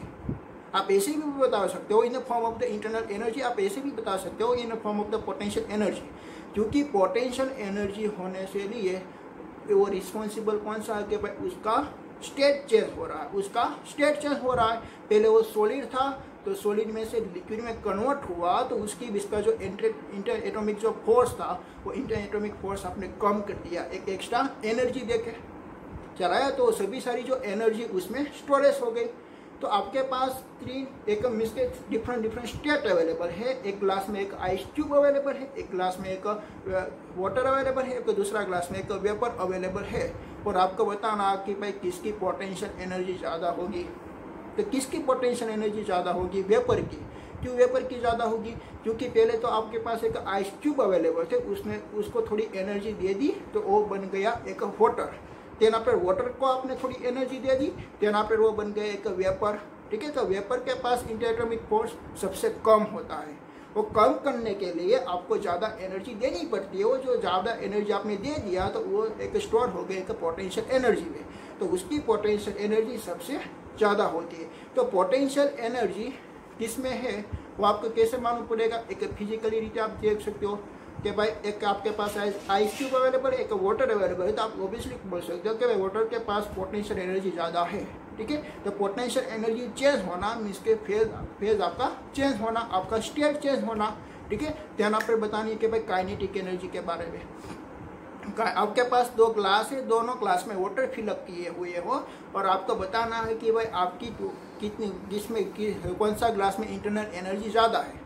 आप ऐसे भी बता सकते हो इन the form of the internal energy, आप ऐसे भी बता सकते हो इन the form of the potential energy, क्योंकि पोटेंशियल एनर्जी होने से लिए वो रिस्पॉन्सिबल कौन सा है कि भाई उसका स्टेट चेंज हो रहा है, उसका स्टेट चेंज हो रहा है। पहले वो सॉलिड था तो सॉलिड में से लिक्विड में कन्वर्ट हुआ तो उसकी इसका जो इंटर एटॉमिक जो फोर्स था वो इंटर एटॉमिक फोर्स आपने कम कर दिया, एक एक्स्ट्रा एनर्जी देके चलाया, तो सभी सारी जो एनर्जी उसमें स्टोरेज हो गई। तो आपके पास एक मिसके डिफरेंट स्टेट अवेलेबल है। एक ग्लास में एक आइस क्यूब अवेलेबल है, एक ग्लास में एक वाटर अवेलेबल है, एक दूसरा ग्लास में एक वेपर अवेलेबल है। और आपको बताना कि भाई किसकी पोटेंशियल एनर्जी ज़्यादा होगी, तो किसकी पोटेंशियल एनर्जी ज़्यादा होगी? वेपर की। क्यों वेपर की ज़्यादा होगी? क्योंकि पहले तो आपके पास एक आइस क्यूब अवेलेबल थे, उसने उसको थोड़ी एनर्जी दे दी तो वो बन गया एक वाटर। देन आफ्टर वाटर को आपने थोड़ी एनर्जी दे दी, देन आफ्टर वो बन गया एक वेपर। ठीक है, तो वेपर के पास इंटरएटॉमिक फोर्स सबसे कम होता है। वो कम करने के लिए आपको ज़्यादा एनर्जी देनी पड़ती है। वो जो ज़्यादा एनर्जी आपने दे दिया तो वो एक स्टोर हो गया एक पोटेंशियल एनर्जी में, तो उसकी पोटेंशियल एनर्जी सबसे ज़्यादा होती है। तो पोटेंशियल एनर्जी किसमें है वो आपको कैसे मालूम पड़ेगा? एक फिजिकली रीते आप देख सकते हो कि भाई एक आपके पास आइस क्यूब अवेलेबल है, एक वाटर अवेलेबल है, तो आप ओबियसली बोल सकते हो कि भाई वाटर के पास पोटेंशियल एनर्जी ज़्यादा है। ठीक है, तो पोटेंशियल एनर्जी चेंज होना मीन्स के फेज आपका चेंज होना, आपका स्टेट चेंज होना। ठीक है, ध्यान आप बतानी है कि भाई काइनेटिक एनर्जी के बारे में। आपके पास दो ग्लास है, दोनों ग्लास में वाटर फिलअप किए हुए हो और आपको बताना है कि भाई आपकी कितनी जिसमें कौन सा ग्लास में इंटरनल एनर्जी ज़्यादा है।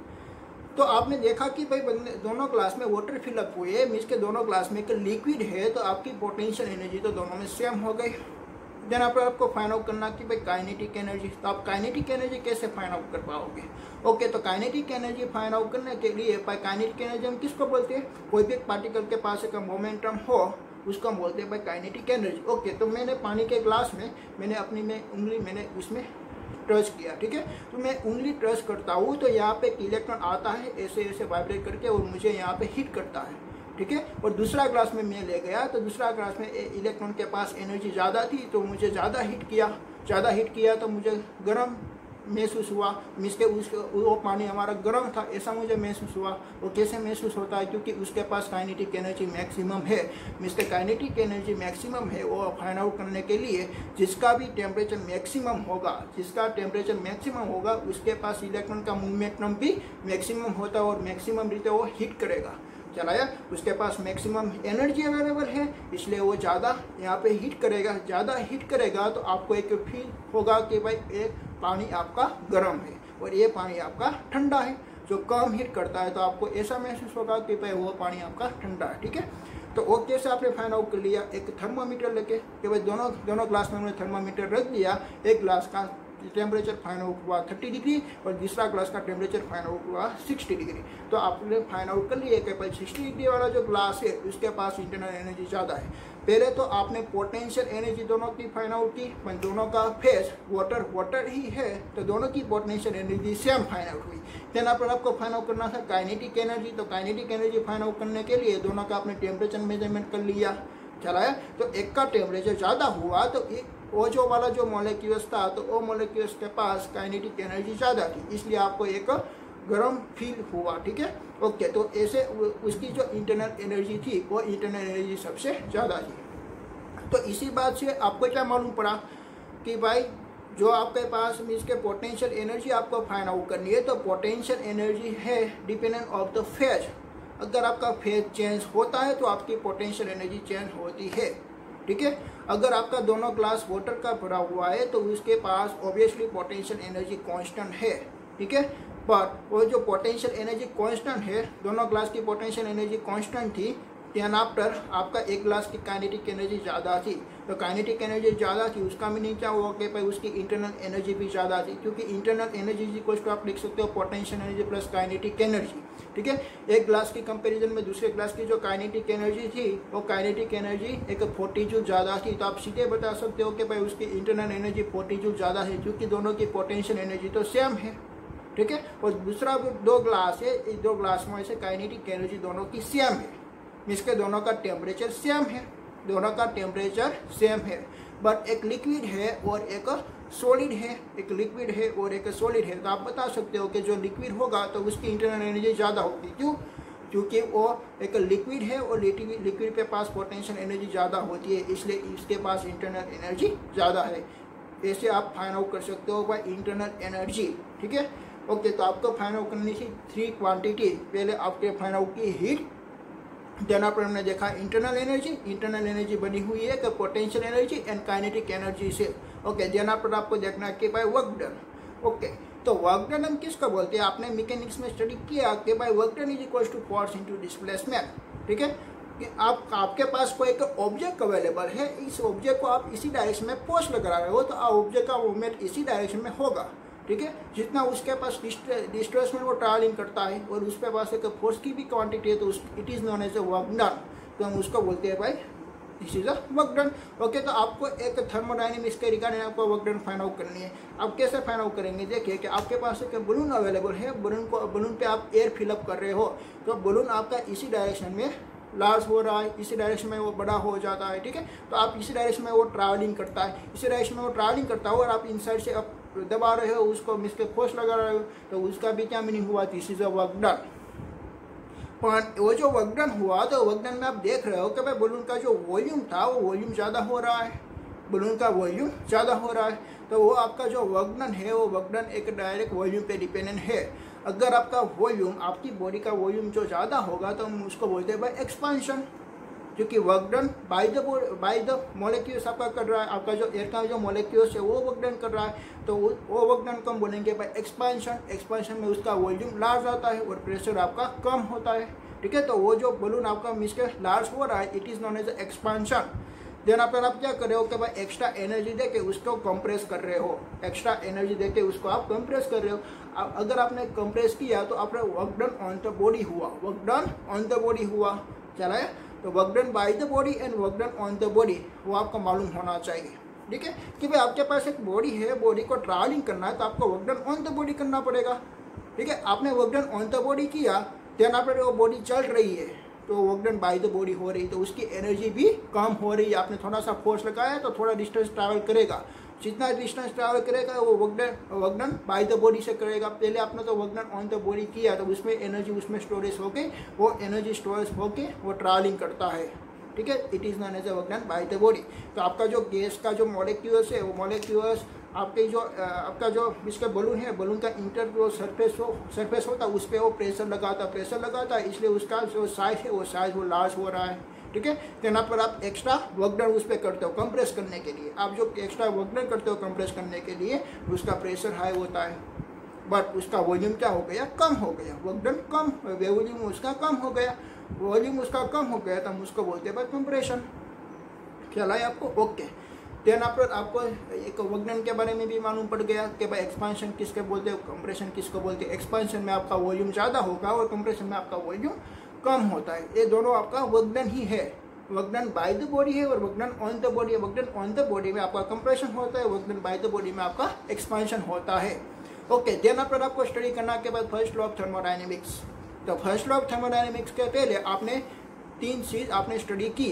तो आपने देखा कि भाई दोनों ग्लास में वाटर फिलअप हुए है, मीन्स के दोनों ग्लास में एक लिक्विड है, तो आपकी पोटेंशियल एनर्जी तो दोनों में सेम हो गई। देन आप आपको फाइंड आउट करना कि भाई काइनेटिक एनर्जी, तो आप काइनेटिक एनर्जी कैसे फाइंड आउट कर पाओगे। ओके, तो काइनेटिक एनर्जी फाइंड आउट करने के लिए काइनेटिक एनर्जी हम किसको बोलते हैं, कोई भी पार्टिकल के पास एक मोमेंटम हो उसको हम बोलते हैं भाई काइनेटिक एनर्जी। ओके, तो मैंने पानी के ग्लास में मैंने अपनी उंगली मैंने उसमें टच किया, ठीक है, तो मैं उंगली टच करता हूँ तो यहाँ पे एक इलेक्ट्रॉन आता है ऐसे ऐसे वाइब्रेट करके और मुझे यहाँ पे हिट करता है, ठीक है। और दूसरा ग्लास में मैं ले गया तो दूसरा ग्लास में इलेक्ट्रॉन के पास एनर्जी ज़्यादा थी तो मुझे ज़्यादा हिट किया तो मुझे गर्म महसूस हुआ, मीन्स के वो पानी हमारा गर्म था ऐसा मुझे महसूस हुआ। वो कैसे महसूस होता है, क्योंकि उसके पास काइनेटिक एनर्जी मैक्सिमम है, मीन्स के काइनेटिक एनर्जी मैक्सिमम है। वो फाइंड आउट करने के लिए जिसका टेम्परेचर मैक्सिमम होगा उसके पास इलेक्ट्रॉन का मोमेंटम भी मैक्सिमम होता है और मैक्सिमम रीते वो हिट करेगा। चलाया, उसके पास मैक्सिमम एनर्जी अवेलेबल है इसलिए वो ज़्यादा यहाँ पे हिट करेगा तो आपको एक फील होगा कि भाई एक पानी आपका गर्म है और ये पानी आपका ठंडा है। जो कम हिट करता है तो आपको ऐसा महसूस होगा कि भाई वो पानी आपका ठंडा है, ठीक है। तो वो कैसे आपने फाइंड आउट कर लिया, एक थर्मामीटर लेके कि भाई दोनों ग्लास में हमने थर्मामीटर रख दिया, एक ग्लास का टेम्परेचर फाइंड आउट हुआ 30 डिग्री और दूसरा ग्लास का टेम्परेचर फाइंड आउट हुआ 60 डिग्री। तो आपने फाइंड आउट कर लिया कि भाई 60 डिग्री वाला जो ग्लास है उसके पास इंटरनल एनर्जी ज़्यादा है। पहले तो आपने पोटेंशियल एनर्जी दोनों की फाइंड आउट की, पर दोनों का फेस वाटर ही है तो दोनों की potential energy same find out हुई। देन पर आपको फाइंड आउट करना था काइनेटिक एनर्जी, तो काइनेटिक एनर्जी फाइंड आउट करने के लिए दोनों का आपने टेम्परेचर मेजरमेंट कर लिया। चलाया, तो एक का टेम्परेचर ज़्यादा हुआ तो वो जो वाला जो मॉलिक्यूल्स था तो वो मॉलिक्यूल्स के पास काइनेटिक एनर्जी ज़्यादा थी इसलिए आपको एक गर्म फील हुआ, ठीक है। ओके, तो ऐसे उसकी जो इंटरनल एनर्जी थी वो इंटरनल एनर्जी सबसे ज़्यादा थी। तो इसी बात से आपको क्या मालूम पड़ा कि भाई जो आपके पास मीन्स के पोटेंशियल एनर्जी आपको फाइंड आउट करनी है तो पोटेंशियल एनर्जी है डिपेंडेंट ऑफ द फेज। अगर आपका फेज चेंज होता है तो आपकी पोटेंशियल एनर्जी चेंज होती है, ठीक है। अगर आपका दोनों ग्लास वाटर का भरा हुआ है तो उसके पास ऑब्वियसली पोटेंशियल एनर्जी कांस्टेंट है, ठीक है। पर वो जो पोटेंशियल एनर्जी कांस्टेंट है, दोनों ग्लास की पोटेंशियल एनर्जी कांस्टेंट थी, देन आफ्टर आपका एक ग्लास की काइनेटिक एनर्जी ज़्यादा थी। तो काइनेटिक एनर्जी ज़्यादा थी उसका मीनिंग क्या हुआ कि भाई उसकी इंटरनल एनर्जी भी ज़्यादा थी, क्योंकि इंटरनल एनर्जी इक्वल्स टू आप लिख सकते हो potential energy plus kinetic energy, ठीक है। एक ग्लास की कंपैरिजन में दूसरे ग्लास की जो काइनेटिक एनर्जी थी वो काइनेटिक एनर्जी एक 40 जूल ज़्यादा थी, तो आप सीधे बता सकते हो कि भाई उसकी इंटरनल एनर्जी 40 जूल ज़्यादा है, क्योंकि दोनों की पोटेंशियल एनर्जी तो सेम है, ठीक है। और दूसरा दो ग्लास है, इस दो ग्लास में से काइनेटिक एनर्जी दोनों की सेम है, इसके दोनों का टेम्परेचर सेम है, बट एक लिक्विड है और एक सॉलिड है, तो आप बता सकते हो कि जो लिक्विड होगा तो उसकी इंटरनल एनर्जी ज़्यादा होगी। क्यों? क्योंकि वो एक लिक्विड है और लिक्विड के पास पोटेंशियल एनर्जी ज़्यादा होती है इसलिए इसके पास इंटरनल एनर्जी ज़्यादा है। ऐसे आप फाइंड आउट कर सकते हो बाय इंटरनल एनर्जी, ठीक है। ओके, तो आपको फाइंड आउट करनी थी 3 क्वांटिटी। पहले आपके फाइंड आउट की हीट, देन पर हमने देखा इंटरनल एनर्जी बनी हुई है कि potential energy and kinetic energy से। ओके, देन पर आपको देखना कि भाई वर्क डन। ओके, तो वर्क डन हम किसको बोलते हैं, आपने मैकेनिक्स में स्टडी किया कि भाई work done is equals to force into displacement, ठीक है। कि आपके पास कोई एक ऑब्जेक्ट अवेलेबल है, इस ऑब्जेक्ट को आप इसी डायरेक्शन में फोर्स लगा रहे हो तो ऑब्जेक्ट का मूवमेंट इसी डायरेक्शन में होगा, ठीक है। जितना उसके पास डिस्टेंस में वो ट्रैवलिंग करता है और उसके पास एक फोर्स की भी क्वांटिटी है तो it is known as a work done, तो हम उसको बोलते हैं भाई this is a work done. Okay, तो आपको एक थर्मोडायनेमिक्स के रिगार्डिंग आपको वर्क डन फाइंड आउट करनी है। आप कैसे फाइंड आउट करेंगे, देखिए कि आपके पास एक बलून अवेलेबल है, बलून पे आप एयर फिलअप कर रहे हो तो बलून आपका इसी डायरेक्शन में लार्ज हो रहा है, इसी डायरेक्शन में वो बड़ा हो जाता है, ठीक है। तो आप इसी डायरेक्शन में वो ट्रैवलिंग करता है, और आप इनसाइड से आप दबा रहे हो उसको, मिसके फोर्स लगा रहे हो तो उसका भी क्या मीनिंग हुआ, this is a work done. पर वो जो वर्क डन हुआ तो वर्क डन में आप देख रहे हो कि भाई बलून का जो वॉल्यूम था वो वॉल्यूम ज़्यादा हो रहा है, तो वो आपका जो वर्क डन है वो वर्क डन एक डायरेक्ट वॉल्यूम पे डिपेंडेंट है। अगर आपका वॉल्यूम, आपकी बॉडी का वॉल्यूम जो ज़्यादा होगा तो हम उसको बोलते हैं भाई एक्सपांशन, क्योंकि work done by the molecules आपका कर रहा है, आपका जो एयर का जो मॉलिक्यूल्स है वो वर्क डन कर रहा है, तो वो वर्क डन कम बोलेंगे बाय एक्सपेंशन। एक्सपेंशन में उसका वॉल्यूम लार्ज आता है और प्रेशर आपका कम होता है, ठीक है। तो वो जो बलून आपका मिसके लार्ज हो रहा है, it is known as expansion. Then आप क्या कर रहे हो कि भाई एक्स्ट्रा एनर्जी देके उसको कंप्रेस कर रहे हो, एक्स्ट्रा एनर्जी देके उसको आप कंप्रेस कर रहे हो। अगर आपने कंप्रेस किया तो आपका work done on the body हुआ, work done on the body हुआ, चला है। तो work done by the body and work done on the body वो आपको मालूम होना चाहिए, ठीक है। कि भाई आपके पास एक बॉडी है, बॉडी को ट्रैवलिंग करना है तो आपको work done on the body करना पड़ेगा, ठीक है। आपने work done on the body किया, देन आपने वो बॉडी चल रही है तो work done by the body हो रही, तो उसकी एनर्जी भी कम हो रही है। आपने थोड़ा सा फोर्स लगाया तो थोड़ा डिस्टेंस ट्रैवल करेगा, जितना डिस्टेंस ट्रैवल करेगा वो work done by the body से करेगा। पहले आपने तो work done on the body किया तो उसमें एनर्जी उसमें स्टोरेज होके वो एनर्जी स्टोरेज होके वो ट्रैवलिंग करता है, ठीक है। It is known as a work done by the body. तो आपका जो गैस का जो मॉलिक्यूल्स है वो मॉलिक्यूल्स आपके जो आपका जो इसका बलून है, बलून का इंटर जो सरफेस होता है उस पर वो प्रेशर लगाता है, इसलिए उसका जो साइज है वो साइज वो लार्ज हो रहा है, ठीक है। तो यहाँ पर आप एक्स्ट्रा वर्क डन उस पर करते हो कंप्रेस करने के लिए। आप जो एक्स्ट्रा वर्क डन करते हो कंप्रेस करने के लिए उसका प्रेशर हाई होता है, बट उसका वॉल्यूम क्या हो गया, कम हो गया। वर्क डन कम, वॉल्यूम उसका कम हो गया, वॉल्यूम उसका कम हो गया तो हम उसको बोलते हैं भाई कंप्रेशन। ख्याल आया आपको? ओके। देन आपको एक वर्क डन के बारे में भी मालूम पड़ गया कि भाई एक्सपेंशन किसके बोलते हैं, कंप्रेशन किसको बोलते हैं। एक्सपेंशन में आपका वॉल्यूम ज़्यादा होगा और कंप्रेशन में आपका वॉल्यूम कम होता है। ये दोनों आपका वर्क डन ही है, work done by the body है और work done on the body है। Work done on the body में आपका कंप्रेशन होता है, work done by the body में आपका एक्सपेंशन होता है। ओके। देन आपको स्टडी करना के बाद फर्स्ट लॉ ऑफ थर्मोडायनेमिक्स। तो फर्स्ट लॉ ऑफ थर्मोडायनेमिक्स के पहले आपने 3 चीज़ आपने स्टडी की।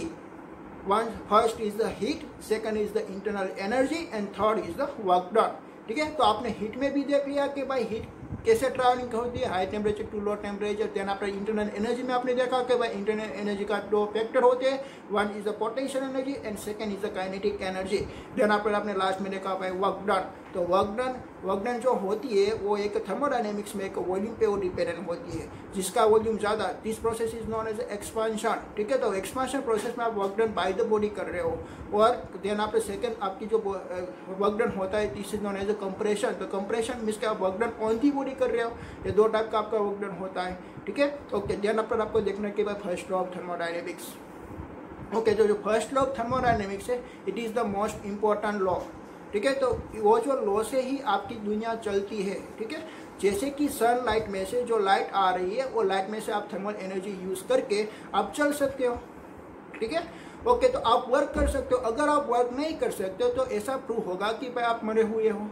First is the heat, second is the internal energy and third is the work done, ठीक है। तो आपने हीट में भी देख लिया कि भाई हीट कैसे ट्रैवलिंग होती है, high temperature to low temperature. Then आपने इंटरनल एनर्जी में आपने देखा कि भाई इंटरनल एनर्जी का 2 फैक्टर होते हैं, one is the potential energy and second is the kinetic energy. Then आपने लास्ट में देखा भाई वर्क डन। तो वर्क डन जो होती है वो एक थर्मोडायनेमिक्स में एक वॉल्यूम पे वो डिपेंडेंट होती है, जिसका वॉल्यूम ज़्यादा, this process is known as expansion, ठीक है। तो एक्सपेंशन प्रोसेस में आप work done by the body कर रहे हो। और देन आप सेकंड आपकी जो वर्क डन होता है this is known as a compression. तो कंप्रेशन मीन्स कि आप work done on the body कर रहे हो। ये 2 टाइप का आपका वर्क डन होता है, ठीक है। ओके। देन आपको देखना के बाद first law of thermodynamics. Okay. तो जो फर्स्ट लॉ ऑफ थर्मोडायनेमिक्स है it is the most important law, ठीक है। तो वो जो लॉ से ही आपकी दुनिया चलती है, ठीक है। जैसे कि सनलाइट में से जो लाइट आ रही है वो लाइट में से आप थर्मल एनर्जी यूज करके आप चल सकते हो, ठीक है। ओके। तो आप वर्क कर सकते हो। अगर आप वर्क नहीं कर सकते हो तो ऐसा प्रूव होगा कि भाई आप मरे हुए हो,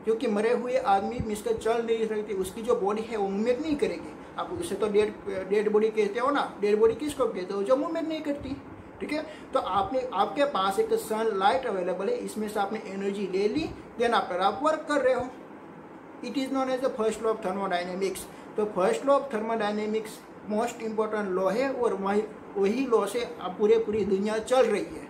क्योंकि मरे हुए आदमी मिसकर चल नहीं सकती, उसकी जो बॉडी है वो मूवमेंट नहीं करेगी। आप उसे तो डेड बॉडी कहते हो ना। डेड बॉडी किसको कहते हो, जो मूवमेंट नहीं करती, ठीक है। तो आपके पास एक सनलाइट अवेलेबल है, इसमें से आपने एनर्जी ले ली, देन आप वर्क कर रहे हो। It is known as the first law of thermodynamics. तो first law of thermodynamics most important law है और वही लॉ से पूरी दुनिया चल रही है।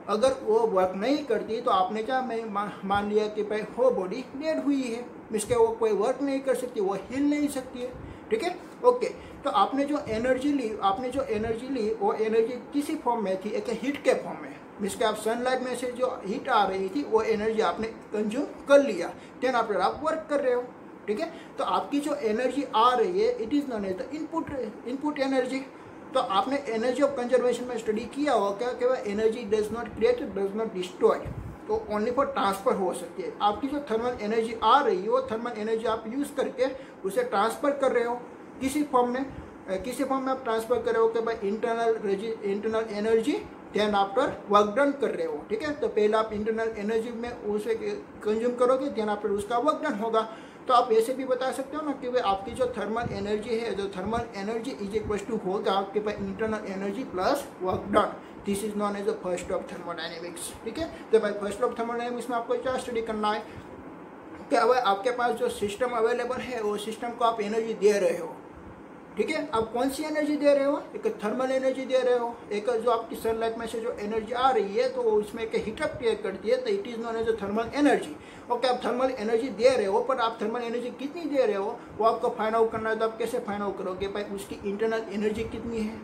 अगर वो वर्क नहीं करती तो आपने क्या मान लिया कि भाई वो बॉडी डेड हुई है, इसके वो कोई वर्क नहीं कर सकती, वो हिल नहीं सकती है, ठीक है। ओके। तो आपने जो एनर्जी ली वो एनर्जी किसी फॉर्म में थी, एक हीट के फॉर्म में। जिसके आप सनलाइट में से जो हीट आ रही थी वो एनर्जी आपने कंज्यूम कर लिया, देन आप वर्क कर रहे हो, ठीक है। तो आपकी जो एनर्जी आ रही है it is known as the input energy. तो आपने एनर्जी ऑफ कंजर्वेशन में स्टडी किया होगा क्या कि वह energy does not create, does not destroy, तो ओनली फॉर ट्रांसफर हो सकती है। आपकी जो थर्मल एनर्जी आ रही है वो थर्मल एनर्जी आप यूज़ करके उसे ट्रांसफर कर रहे हो किसी फॉर्म में आप ट्रांसफर कर रहे हो कि भाई internal energy, then after work done कर रहे हो, ठीक है। तो पहले आप इंटरनल एनर्जी में उसे कंज्यूम करोगे, देन आफ्टर उसका वर्क डन होगा। तो आप ऐसे भी बता सकते हो ना कि भाई आपकी जो थर्मल एनर्जी है, जो thermal energy is equal to होगा आपके पास internal energy plus work done. This is known as the first of thermodynamics, ठीक है। तो भाई फर्स्ट ऑफ थर्मोडायनेमिक्स में आपको क्या स्टडी करना है कि अब आपके पास जो सिस्टम अवेलेबल है वो सिस्टम को आप एनर्जी दे रहे हो, ठीक है। अब कौन सी एनर्जी दे रहे हो, एक थर्मल एनर्जी दे रहे हो, एक जो आपकी सनलाइट में से जो एनर्जी आ रही है तो उसमें एक हीटअप क्रिएट करती है, तो it is known as a thermal energy. Okay. आप थर्मल एनर्जी दे रहे हो, पर आप थर्मल एनर्जी कितनी दे रहे हो वो आपको फाइंड आउट करना है। तो आप कैसे फाइंड आउट करोगे भाई उसकी इंटरनल एनर्जी कितनी है,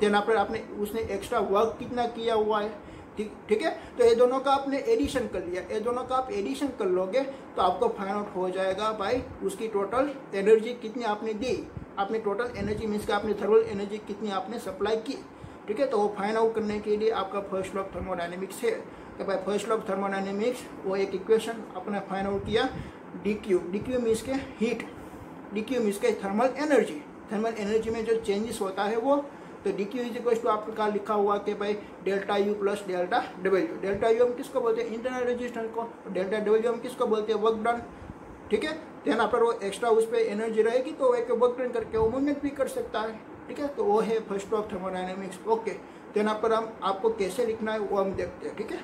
देन पर आपने उसने एक्स्ट्रा वर्क कितना किया हुआ है, ठीक है। तो ये दोनों का आपने एडिशन कर लिया, ये दोनों का आप एडिशन कर लोगे तो आपको फाइंड आउट हो जाएगा भाई उसकी टोटल एनर्जी कितनी आपने दी, आपने टोटल एनर्जी मीन्स का आपने थर्मल एनर्जी कितनी आपने सप्लाई की, ठीक है। तो वो फाइंड आउट करने के लिए आपका फर्स्ट लॉ ऑफ थर्मोडायनेमिक्स है कि भाई फर्स्ट लॉ ऑफ थर्मोडायनेमिक्स वो एक इक्वेशन अपने फाइंड आउट किया, डी क्यू मीन्स के हीट, डी क्यू मीन्स के थर्मल एनर्जी में जो चेंजेस होता है वो, तो D Q is equal to आपका लिखा हुआ कि भाई delta U plus delta W. Delta U हम किसको बोलते हैं, इंटरनल रेजिस्टेंस को, डेल्टा डब्ल्यू हम किसको बोलते हैं, वर्क डन, ठीक है। देन पर वो एक्स्ट्रा उस पर एनर्जी रहेगी तो एक वर्क डन करके वो मूवमेंट भी कर सकता है, ठीक है। तो वो है first law of thermodynamics, okay. Then पर हम आपको कैसे लिखना है वो हम देखते हैं, ठीक है।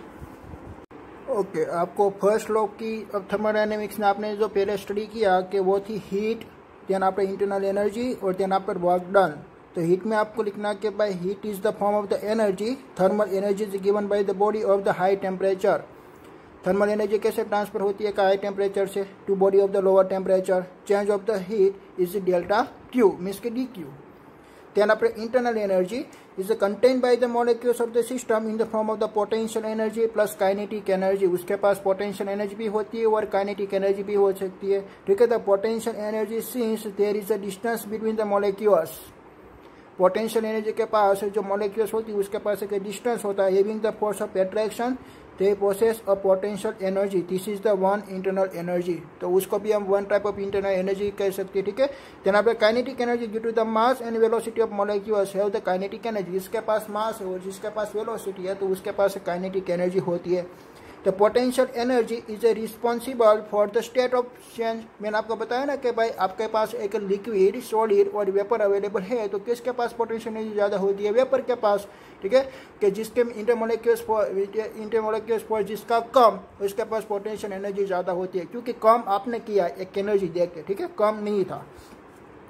ओके, आपको फर्स्ट लॉ की थर्मोडायनेमिक्स में आपने जो पहले स्टडी किया कि वो थी हीट, देन आपका इंटरनल एनर्जी और देन आप पर वर्क डन। तो हीट में आपको लिखना कि भाई heat is the form of the energy, thermal energy is given by the body of the high temperature. थर्मल एनर्जी कैसे ट्रांसफर होती है हाई टेम्परेचर से to body of the lower temperature, change of the heat is delta Q means के D Q. Then आपका internal energy is contained by the molecules of the system in the form of the potential energy plus kinetic energy. उसके पास potential energy भी होती है और kinetic energy भी हो सकती है, ठीक है। The potential energy since there is a distance between the molecules, potential energy के पास जो मॉलिक्यूल्स होती है उसके पास एक डिस्टेंस होता है, having the force of attraction they possess a potential energy, this is the one internal energy. तो उसको भी हम one type of internal energy कह सकते हैं, ठीक है। देन आपका kinetic energy due to the mass and velocity of molecules have the kinetic energy. जिसके पास मास है और जिसके पास वेलोसिटी है तो उसके पास काइनेटिक एनर्जी होती है। The potential energy is a responsible for the state of change. मैंने आपको बताया ना कि भाई आपके पास एक लिक्विड, सॉलिड और वेपर अवेलेबल है तो किसके पास पोटेंशियल एनर्जी ज़्यादा होती है, वेपर के पास, ठीक है। कि जिसके इंटरमोलिक्यूल्स फॉर जिसका कम उसके पास पोटेंशियल एनर्जी ज़्यादा होती है, क्योंकि कम आपने किया एक एनर्जी देख के, ठीक है, कम नहीं था।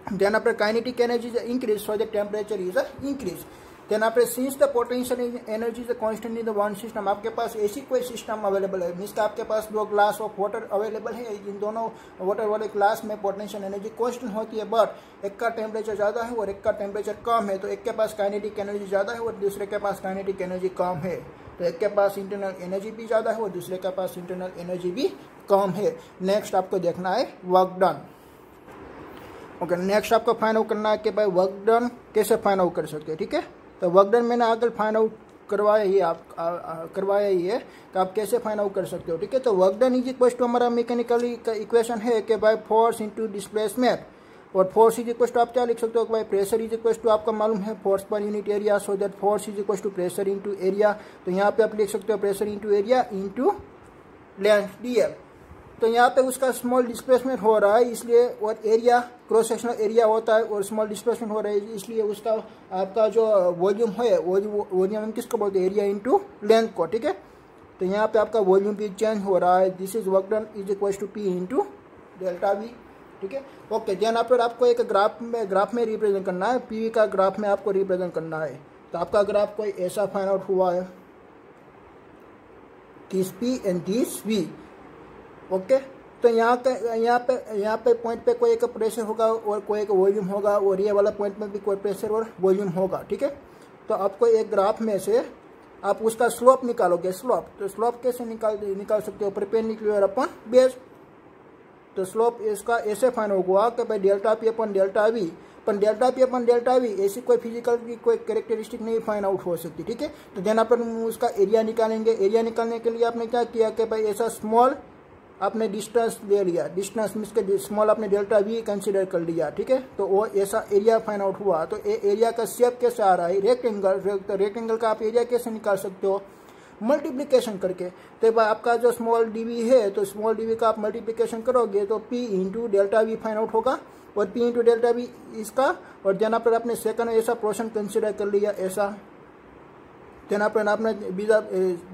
Then after kinetic energy is increase so the temperature is increase. Then आपने since the potential energy is constant in the one system, आपके पास ऐसी कोई सिस्टम अवेलेबल है मीन्स आपके पास 2 ग्लास ऑफ वाटर अवेलेबल है, इन दोनों वाटर वाले ग्लास में पोटेंशियल एनर्जी कांस्टेंट होती है, बट एक का टेम्परेचर ज़्यादा है और एक का टेम्परेचर कम है, तो एक के पास काइनेटिक एनर्जी ज़्यादा है और दूसरे के पास काइनेटिक एनर्जी कम है। तो एक के पास इंटरनल एनर्जी भी ज़्यादा है और दूसरे के पास इंटरनल एनर्जी भी कम है। नेक्स्ट आपको देखना है वर्क डन। ओके, नेक्स्ट आपको फाइंड आउट करना है कि भाई वर्क डन कैसे फाइंड आउट कर सकते हैं, ठीक है। तो वर्क डन मैंने आगे फाइंड आउट करवाया ही है तो आप कैसे फाइंड आउट कर सकते हो, ठीक है। तो work done is equal to हमारा मैकेनिकली का इक्वेशन है कि भाई फोर्स इनटू डिस्प्लेसमेंट, और फोर्स इज इक्वल टू आप क्या लिख सकते हो भाई प्रेशर इज इक्वल टू आपका मालूम है फोर्स पर unit area, so that force is equal to pressure into area. तो यहाँ पे आप लिख सकते हो pressure into area into length dl। तो यहाँ पे उसका स्मॉल डिस्प्लेसमेंट हो रहा है इसलिए, और एरिया क्रॉस सेक्शनल एरिया होता है और स्मॉल डिस्प्लेसमेंट हो रहा है इसलिए उसका आपका जो वॉल्यूम है वॉल्यूम हम किसको बोलते हैं, एरिया इनटू लेंथ को, ठीक है। तो यहाँ पे आपका वॉल्यूम भी चेंज हो रहा है, this is work done is equal to P into delta V, ठीक है। ओके, देन आपको एक ग्राफ में रिप्रेजेंट करना है, पी का ग्राफ में आपको रिप्रेजेंट करना है। तो आपका ग्राफ कोई ऐसा फाइंड आउट हुआ है, this P and this V, okay. तो यहाँ पे पॉइंट पे कोई एक प्रेशर होगा और कोई एक वॉल्यूम होगा और ये वाला पॉइंट में भी कोई प्रेशर और वॉल्यूम होगा, ठीक है। तो आपको एक ग्राफ में से आप उसका स्लोप निकालोगे, स्लोप। तो स्लोप कैसे निकाल सकते हो, परपेंडिकुलर अपन बेस। तो स्लोप इसका ऐसे फाइंड होगा कि भाई delta P upon delta we, पर delta P upon delta we ऐसी कोई फिजिकल की कोई कैरेक्टरिस्टिक नहीं फाइंड आउट हो सकती, ठीक है। तो देन अपन उसका एरिया निकालेंगे। एरिया निकालने के लिए आपने क्या किया कि भाई ऐसा स्मॉल आपने डिस्टेंस ले लिया, डिस्टेंस मीन्स के स्मॉल आपने डेल्टा वी कंसीडर कर लिया, ठीक है। तो वो ऐसा एरिया फाइंड आउट हुआ। तो एरिया का शेप कैसे आ रहा है, रेक्टेंगल। तो रेक्टेंगल का आप एरिया कैसे निकाल सकते हो, मल्टीप्लिकेशन करके। तो भाई आपका जो स्मॉल डीवी है तो स्मॉल डीवी का आप मल्टीप्लिकेशन करोगे तो P into delta we find out होगा, और पी इंटू डेल्टा वी इसका, और देन पर आपने सेकंड ऐसा पोर्शन कंसीडर कर लिया ऐसा, देन आपने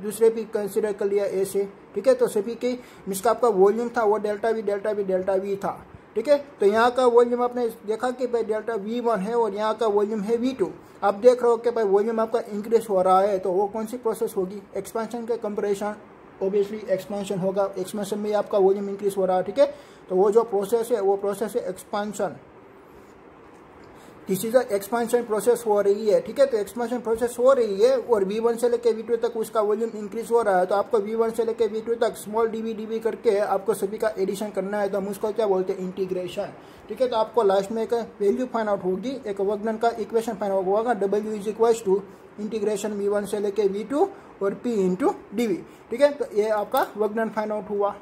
दूसरे भी कंसीडर कर लिया ऐसे, ठीक है। तो सभी के जिसका आपका वॉल्यूम था वो डेल्टा वी था, ठीक है। तो यहाँ का वॉल्यूम आपने देखा कि भाई डेल्टा V1 है और यहाँ का वॉल्यूम है V2। आप देख रहे हो कि भाई वॉल्यूम आपका इंक्रीज हो रहा है, तो वो कौन सी प्रोसेस होगी, एक्सपेंशन का कंप्रेशन, ऑब्वियसली एक्सपेंशन होगा। एक्सपेंशन में आपका वॉल्यूम इंक्रीज हो रहा है, ठीक है। तो वो जो प्रोसेस है वो प्रोसेस है expansion. This is expansion process हो रही है, ठीक है। तो एक्सपांशन प्रोसेस हो रही है और V1 से लेके V2 तक उसका वॉल्यूम इंक्रीज हो रहा है। तो आपको V1 से लेके V2 तक स्मॉल dV करके आपको सभी का एडिशन करना है। तो हम उसको क्या बोलते हैं, इंटीग्रेशन, ठीक है। तो आपको लास्ट में एक वैल्यू फाइंड आउट होगी, एक वर्क डन का इक्वेशन फाइंड आउट होगा, W is equal to integration V1 से लेके V2 और P इंटू dV, ठीक है। तो ये आपका वर्क डन फाइंड आउट हुआ।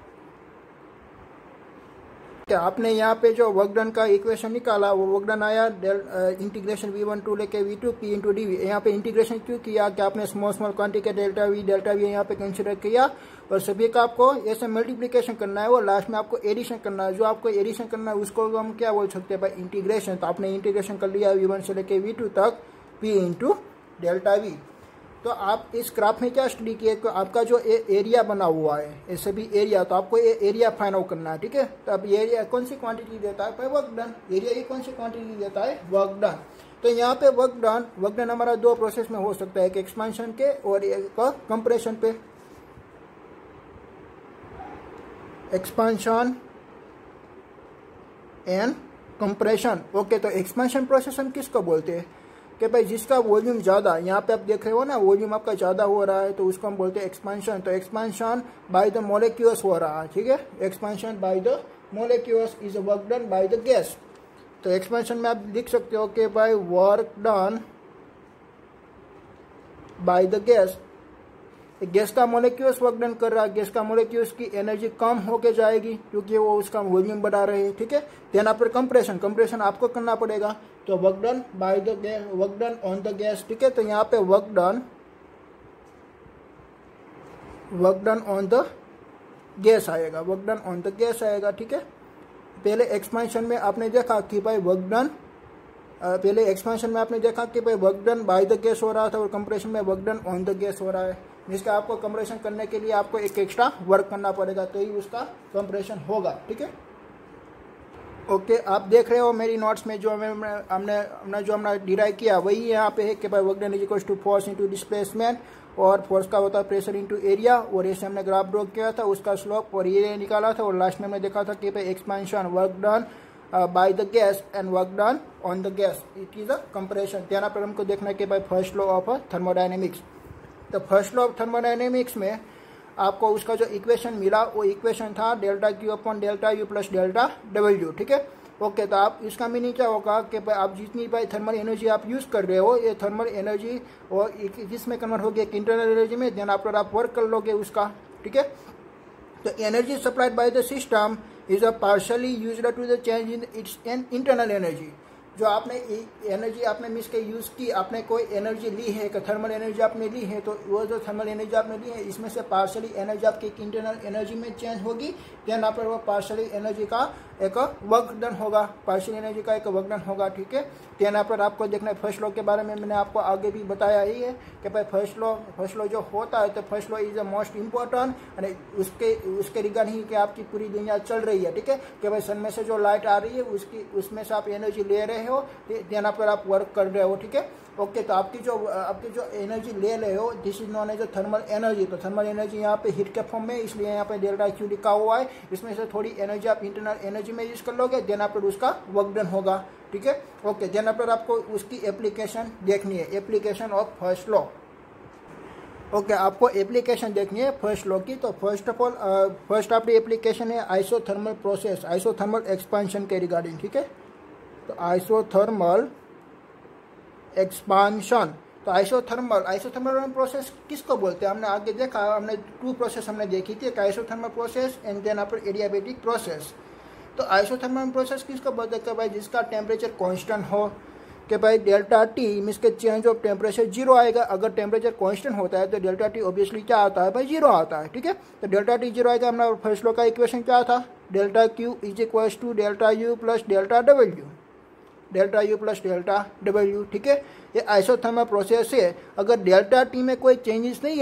आपने यहाँ पे जो वर्क डन का इक्वेशन निकाला वो वर्क डन आया इंटीग्रेशन V1 टू लेके V2 P इंटू dV। यहाँ पे इंटीग्रेशन क्यों किया कि आपने स्मॉल क्वांटिटी के डेल्टा वी यहाँ पे कंसिडर किया और सभी का आपको ऐसे मल्टीप्लिकेशन करना है और लास्ट में आपको एडिशन करना है। जो आपको एडिशन करना है उसको हम क्या बोल सकते हैं भाई, इंटीग्रेशन। तो आपने इंटीग्रेशन कर लिया V1 से लेके V2 तक P इंटू डेल्टा वी। तो आप इस ग्राफ में क्या स्टडी किए कि आपका जो एरिया बना हुआ है, ये सभी एरिया, तो आपको ये एरिया फाइंड आउट करना है, ठीक है। तो अब ये एरिया कौन सी क्वांटिटी देता है, वर्क डन। एरिया ये कौन सी क्वांटिटी देता है, वर्क डन। तो यहाँ पे वर्क डन हमारा दो प्रोसेस में हो सकता है, एक एक्सपांशन के और एक कंप्रेशन पे। Expansion and compression, okay. तो एक्सपांशन प्रोसेस हम किसको बोलते हैं कि भाई जिसका वॉल्यूम ज़्यादा, यहाँ पे आप देख रहे हो ना वॉल्यूम आपका ज़्यादा हो रहा है, तो उसको हम बोलते हैं एक्सपांशन। तो एक्सपांशन बाय द मोलेक्यूल्स हो रहा है, ठीक है। Expansion by the molecules is work done by the gas. तो एक्सपांशन में आप लिख सकते हो कि भाई work done by the gas. Gas का मोलेक्यूल्स वर्क डन कर रहा है, गैस का मोलेक्यूल्स की एनर्जी कम होके जाएगी क्योंकि वो उसका वॉल्यूम बढ़ा रहे हैं, ठीक है। देन आफ्टर कंप्रेशन आपको करना पड़ेगा। तो work done by the gas, work done on the gas, ठीक है। तो यहाँ पे work done on the gas आएगा, work done on the gas आएगा, ठीक है। पहले एक्सपेंशन में आपने देखा कि भाई वर्क डन, पहले एक्सपेंशन में आपने देखा कि भाई work done by the gas हो रहा था और कंप्रेशन में work done on the gas हो रहा है। जिसका आपको कंप्रेशन करने के लिए आपको एक एक्स्ट्रा वर्क करना पड़ेगा, तो ही उसका कंप्रेशन होगा, ठीक है। ओके, आप देख रहे हो मेरी नोट्स में जो हमने डिराइव किया वही यहाँ पे है कि भाई work done is equal to force into displacement, और फोर्स का होता है प्रेशर इंटू एरिया, और ऐसे हमने ग्राफ ड्रॉ किया था उसका स्लोप और ये निकाला था, और लास्ट में हमने देखा था कि भाई expansion work done by the gas and work done on the gas, it is a compression. त्याना पर हमको देखना है कि भाई फर्स्ट लॉ ऑफ थर्मोडायनेमिक्स। तो फर्स्ट लॉ ऑफ थर्मोडायनेमिक्स में आपको उसका जो इक्वेशन मिला वो इक्वेशन था delta Q upon delta U plus delta W, ठीक है। ओके, तो आप इसका मीनिंग क्या होगा कि आप जितनी भाई थर्मल एनर्जी आप यूज कर रहे हो, ये थर्मल एनर्जी और किसमें कन्वर्ट होगी, एक इंटरनल एनर्जी में, देन आप वर्क कर लोगे उसका, ठीक है। तो energy supplied by the system is a partially used to the change in its internal energy. जो आपने एनर्जी आपने मिस के यूज़ की, आपने कोई एनर्जी ली है, थर्मल एनर्जी आपने ली है, तो वो जो थर्मल एनर्जी आपने ली है इसमें से पार्शियली एनर्जी आपकी इंटरनल एनर्जी में चेंज होगी, देन आप वो पार्शियली एनर्जी का एक वर्क डन होगा, पार्शियल एनर्जी का एक वर्क डन होगा, ठीक है। देन आप आपको देखना है फर्स्ट लॉ के बारे में मैंने आपको आगे भी बताया ही है कि भाई फर्स्ट लॉ जो होता है, तो first law is the most important, उसके रिगार्डिंग कि आपकी पूरी दुनिया चल रही है, ठीक है। कि भाई सन में से जो लाइट आ रही है उसमें से आप एनर्जी ले रहे हो, देन आप वर्क कर रहे हो, ठीक है। ओके, तो आपकी जो एनर्जी ले रहे हो this is known as a thermal energy. तो थर्मल एनर्जी यहाँ पे हीट के फॉर्म में, इसलिए यहाँ पे डेल्टा क्यू लिखा हुआ है। इसमें से थोड़ी एनर्जी आप इंटरनल एनर्जी में यूज कर लोगे, देन आप उसका वर्क डन होगा, ठीक है। ओके, देन आप आपको उसकी एप्लीकेशन देखनी है, application of first law. Okay, आपको एप्लीकेशन देखनी है फर्स्ट लॉ की। तो फर्स्ट ऑफ ऑल फर्स्ट आपकी एप्लीकेशन है आइसोथर्मल प्रोसेस, आइसोथर्मल एक्सपेंशन के रिगार्डिंग, ठीक है। तो आइसोथर्मल एक्सपांशन, तो आइसोथर्मल प्रोसेस किसको बोलते हैं, हमने आगे देखा, हमने टू प्रोसेस हमने देखी थी, एक isothermal process and then after adiabatic process. तो आइसोथर्मल प्रोसेस किसको बोलते हैं कि भाई जिसका टेम्परेचर कांस्टेंट हो, कि भाई डेल्टा टी मीन्स के चेंज ऑफ टेम्परेचर जीरो आएगा। अगर टेम्परेचर कांस्टेंट होता है तो डेल्टा टी ऑब्वियसली क्या आता है भाई, जीरो आता है, ठीक है। तो डेल्टा टी जीरो आएगा। हमारा फर्स्ट लॉ का इक्वेशन क्या था, delta Q is equal to delta U plus delta W, delta U plus delta W, ठीक है। ये आइसोथर्मल प्रोसेस है। अगर डेल्टा टी में कोई चेंजेस नहीं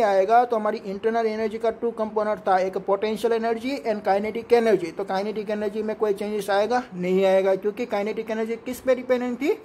आएगा, तो हमारी इंटरनल एनर्जी का टू कंपोनेंट था, एक potential energy and kinetic energy. तो काइनेटिक एनर्जी में कोई चेंजेस आएगा नहीं आएगा, क्योंकि काइनेटिक एनर्जी किस पे डिपेंडेंट थी,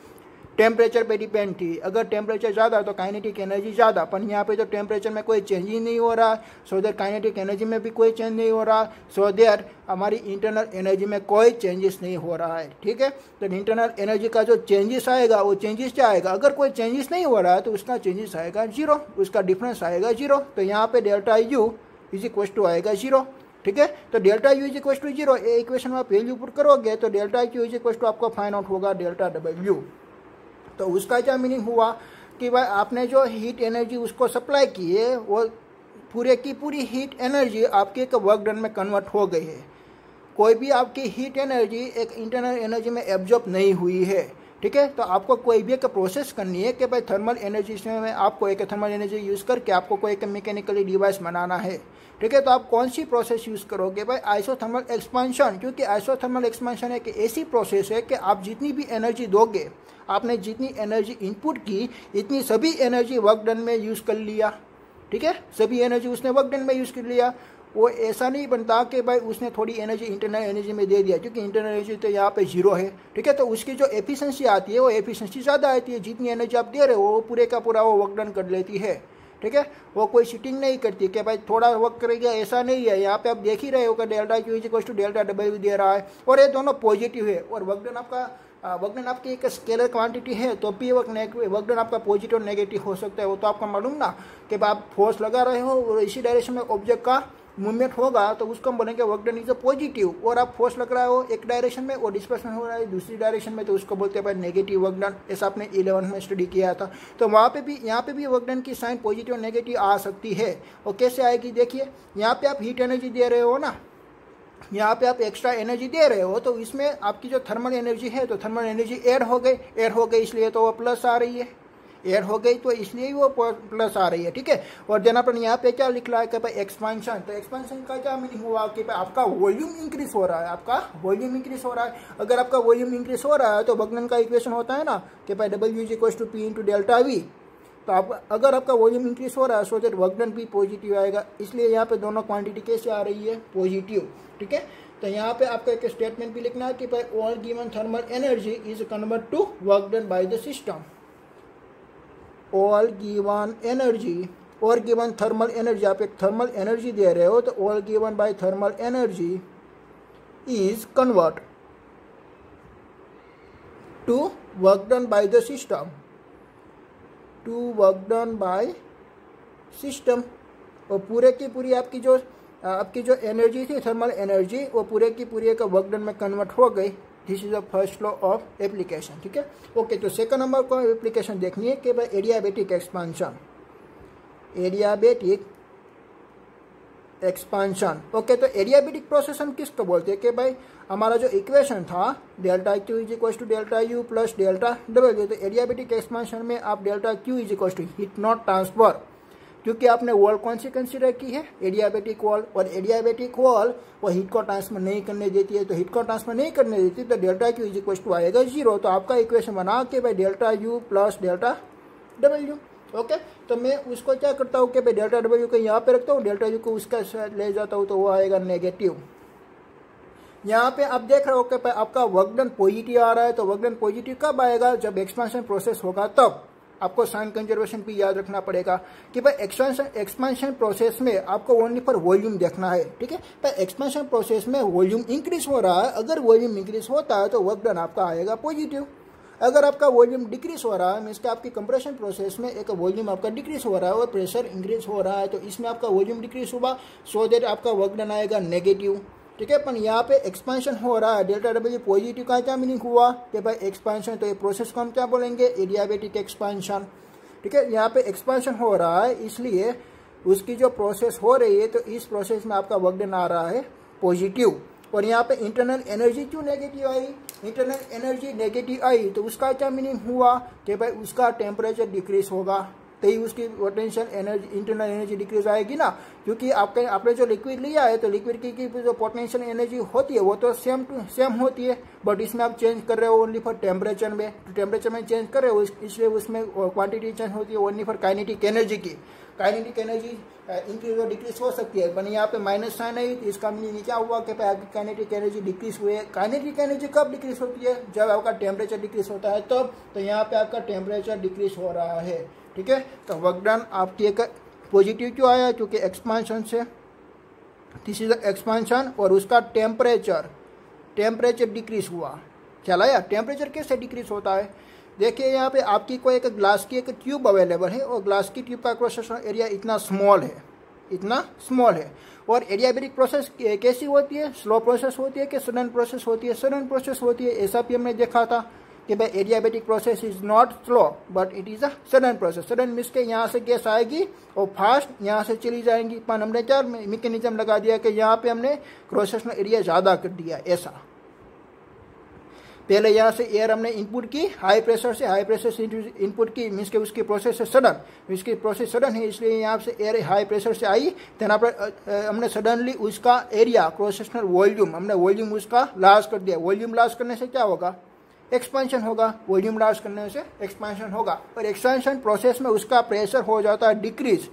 टेम्परेचर पे डिपेंड थी। अगर टेम्परेचर ज़्यादा तो काइनेटिक एनर्जी ज़्यादा, पर यहाँ पे तो टेम्परेचर में कोई चेंज ही नहीं हो रहा, सो देयर काइनेटिक एनर्जी में भी कोई चेंज नहीं हो रहा, सो देयर हमारी इंटरनल एनर्जी में कोई चेंजेस नहीं हो रहा है। ठीक है, तो इंटरनल एनर्जी का जो चेंजेस आएगा वो चेंजेस क्या आएगा, अगर कोई चेंजेस नहीं हो रहा है तो उसका चेंजेस आएगा जीरो, उसका डिफरेंस आएगा जीरो। तो यहाँ पे delta U is equal to आएगा जीरो। ठीक है, तो delta U is equal to zero, ये इक्वेशन में आप वैल्यू पुट करोगे तो delta U is equal to आपको फाइंड आउट होगा डेल्टा डब्ल्यू। तो उसका क्या मीनिंग हुआ कि भाई आपने जो हीट एनर्जी उसको सप्लाई की है वो पूरे की पूरी हीट एनर्जी आपके एक वर्क डन में कन्वर्ट हो गई है। कोई भी आपकी हीट एनर्जी एक इंटरनल एनर्जी में एब्जॉर्ब नहीं हुई है। ठीक है, तो आपको कोई भी एक प्रोसेस करनी है कि भाई थर्मल एनर्जी में आपको एक थर्मल एनर्जी यूज़ करके आपको कोई एक मैकेनिकली डिवाइस बनाना है। ठीक है, तो आप कौन सी प्रोसेस यूज़ करोगे भाई, आइसोथर्मल एक्सपेंशन, क्योंकि आइसोथर्मल एक्सपेंशन एक ऐसी प्रोसेस है कि आप जितनी भी एनर्जी दोगे, आपने जितनी एनर्जी इनपुट की इतनी सभी एनर्जी वर्क डन में यूज़ कर लिया। ठीक है, सभी एनर्जी उसने वर्क डन में यूज़ कर लिया। वो ऐसा नहीं बनता कि भाई उसने थोड़ी एनर्जी इंटरनल एनर्जी में दे दिया, क्योंकि इंटरनल एनर्जी तो यहाँ पे जीरो है। ठीक है, तो उसकी जो एफिशिएंसी आती है वो एफिशिएंसी ज़्यादा आती है, जितनी एनर्जी आप दे रहे हो वो पूरे का पूरा वो वर्क डन कर लेती है। ठीक है, वो कोई सीटिंग नहीं करती कि भाई थोड़ा वर्क करेगा, ऐसा नहीं है। यहाँ पे आप देख ही रहे हो कि delta Q is equal to delta W दे रहा है और ये दोनों पॉजिटिव है। और वर्क डन आपकी एक स्केलर क्वांटिटी है, तो भी वर्क डन आपका पॉजिटिव और नेगेटिव हो सकता है। वो तो आपको मालूम ना कि आप फोर्स लगा रहे हो और इसी डायरेक्शन में ऑब्जेक्ट का मूवमेंट होगा तो उसको हम बोलेंगे work done is a positive. और आप फोर्स लग रहा हो एक डायरेक्शन में और डिस्प्लेसमेंट हो रहा है दूसरी डायरेक्शन में, तो उसको बोलते हैं भाई नेगेटिव वर्क डन। ऐसा आपने 11 में स्टडी किया था। तो वहाँ पे भी यहाँ पे भी वर्क डन की साइन पॉजिटिव और नेगेटिव आ सकती है। और कैसे आएगी देखिए, यहाँ पे आप हीट एनर्जी दे रहे हो ना, यहाँ पे आप एक्स्ट्रा एनर्जी दे रहे हो, तो इसमें आपकी जो थर्मल एनर्जी है तो थर्मल एनर्जी ऐड हो गई इसलिए तो वो प्लस आ रही है, ऐड हो गई तो इसलिए वो प्लस आ रही है। ठीक है, और देन अपन यहाँ पे क्या लिख रहा है कि भाई एक्सपेंशन, तो एक्सपेंशन का क्या मीनिंग हुआ कि भाई आपका वॉल्यूम इंक्रीज हो रहा है, आपका वॉल्यूम इंक्रीज हो रहा है। अगर आपका वॉल्यूम इंक्रीज हो रहा है तो वर्क डन का इक्वेशन होता है ना कि भाई W is equal to P into delta V. तो आप अगर आपका वॉल्यूम इंक्रीज हो रहा है सो दैट वर्क डन भी पॉजिटिव आएगा, इसलिए यहाँ पे दोनों क्वांटिटी कैसे आ रही है, पॉजिटिव। ठीक है, तो यहाँ पे आपका एक स्टेटमेंट भी लिखना है कि भाई all given thermal energy is convert to work done by the system. All given energy और गिवन थर्मल एनर्जी, आप एक थर्मल एनर्जी दे रहे हो तो all given by thermal energy is convert to work done by the system, to work done by system. और पूरे की पूरी आपकी जो एनर्जी थी थर्मल एनर्जी वो पूरे की पूरी का वर्क डन में कन्वर्ट हो गई। This is the first law of application. ठीक है, ओके, तो सेकंड नंबर को एप्लीकेशन देखनी है कि भाई adiabatic expansion, adiabatic expansion. Okay, तो एडियाबेटिक प्रोसेस हम किसको बोलते हैं कि भाई हमारा जो इक्वेशन था delta Q is equal to delta U plus delta W, तो एडियाबेटिक एक्सपेंशन में आप delta Q is equal to heat not transfer, क्योंकि आपने वॉल कौन सी कंसीडर की है, एडियाबेटिक वॉल। और एडियाबेटिक वॉल वो हीट को ट्रांसफर नहीं करने देती है, तो हीट को ट्रांसफर नहीं करने देती तो delta Q is equal to आएगा जीरो। तो आपका इक्वेशन बना के भाई delta U plus delta W. Okay, तो मैं उसको क्या करता हूँ कि भाई डेल्टा डब्ल्यू को यहाँ पे रखता हूँ, डेल्टा यू को उसका ले जाता हूँ तो वो आएगा नेगेटिव। यहाँ पे आप देख रहे हो कि आपका वर्क डन पॉजिटिव आ रहा है, तो वर्क डन पॉजिटिव कब आएगा, जब एक्सपेंशन प्रोसेस होगा तब। आपको साइन कंजर्वेशन भी याद रखना पड़ेगा कि भाई एक्सपेंशन प्रोसेस में आपको ओनली पर वॉल्यूम देखना है। ठीक है, पर एक्सपेंशन प्रोसेस में वॉल्यूम इंक्रीज हो रहा है, अगर वॉल्यूम इंक्रीज होता है तो वर्क डन आपका आएगा पॉजिटिव। अगर आपका वॉल्यूम डिक्रीज हो रहा है मीन्स कि आपकी कंप्रेशन प्रोसेस में एक वॉल्यूम आपका डिक्रीज हो रहा है और प्रेशर इंक्रीज हो रहा है, तो इसमें आपका वॉल्यूम डिक्रीज हुआ सो दैट आपका वर्क डन आएगा नेगेटिव। ठीक है, पर यहाँ पे एक्सपेंशन हो रहा है, डेल्टा डब्ल्यू पॉजिटिव का क्या मीनिंग हुआ कि भाई एक्सपेंशन, तो ये प्रोसेस को हम क्या बोलेंगे, एडियाबेटिक एक्सपेंशन। ठीक है, यहाँ पे एक्सपेंशन हो रहा है इसलिए उसकी जो प्रोसेस हो रही है तो इस प्रोसेस में आपका वर्क डन आ रहा है पॉजिटिव। और यहाँ पे इंटरनल एनर्जी क्यों नेगेटिव आई, इंटरनल एनर्जी नेगेटिव आई तो उसका क्या मीनिंग हुआ कि भाई उसका टेम्परेचर डिक्रीज होगा, तो ही उसकी potential energy internal energy decrease आएगी ना। क्योंकि आपने जो लिक्विड लिया है तो लिक्विड की जो पोटेंशियल एनर्जी होती है वो तो सेम होती है, बट इसमें आप चेंज कर रहे हो ओनली फॉर टेम्परेचर में, तो टेम्परेचर में चेंज कर रहे हो इसलिए उसमें क्वांटिटी चेंज होती है ओनली फॉर काइनेटिक एनर्जी की। काइनेटिक एनर्जी इंक्रीज और डिक्रीज हो सकती है, बट यहाँ पे माइनस साइन है तो इसका मीनिंग क्या हुआ कि आपकी काइनेटिक एनर्जी डिक्रीज हुई है। काइनेटिक एनर्जी कब डिक्रीज होती है? जब आपका टेम्परेचर डिक्रीज होता है तब, तो यहाँ पे आपका टेम्परेचर डिक्रीज हो रहा है, ठीक है। तो वर्क डन आपकी एक पॉजिटिव क्यों आया? क्योंकि एक्सपांशन से, दिस इज एक्सपांशन, और उसका टेम्परेचर डिक्रीज हुआ। चला यार, टेम्परेचर कैसे डिक्रीज होता है? देखिए यहाँ पे आपकी कोई एक ग्लास की एक ट्यूब अवेलेबल है और ग्लास की ट्यूब का क्रॉस सेक्शनल एरिया इतना स्मॉल है और एडियाबैटिक प्रोसेस कैसी होती है? स्लो प्रोसेस होती है कि सडन प्रोसेस होती है? सडन प्रोसेस होती है। ऐसा भी हमने देखा था कि भाई adiabatic process is not slow but it is a sudden process. Sudden means के यहाँ से गैस आएगी और फास्ट यहाँ से चली जाएंगी, पर हमने क्या मैकेनिज्म लगा दिया कि यहाँ पे हमने क्रॉस सेक्शनल एरिया ज़्यादा कर दिया। ऐसा पहले यहाँ से एयर हमने इनपुट की हाई प्रेशर से इनपुट की, मीन्स के उसकी प्रोसेस है सडन, उसकी प्रोसेस सडन है इसलिए यहाँ से एयर हाई प्रेशर से आई, देन हमने सडनली उसका एरिया क्रॉस सेक्शनल वॉल्यूम, हमने वॉल्यूम उसका लार्ज कर दिया। वॉल्यूम लार्ज करने से क्या होगा? एक्सपेंशन होगा। वॉल्यूम लार्ज करने से एक्सपेंशन होगा, और एक्सपेंशन प्रोसेस में उसका प्रेशर हो जाता है डिक्रीज।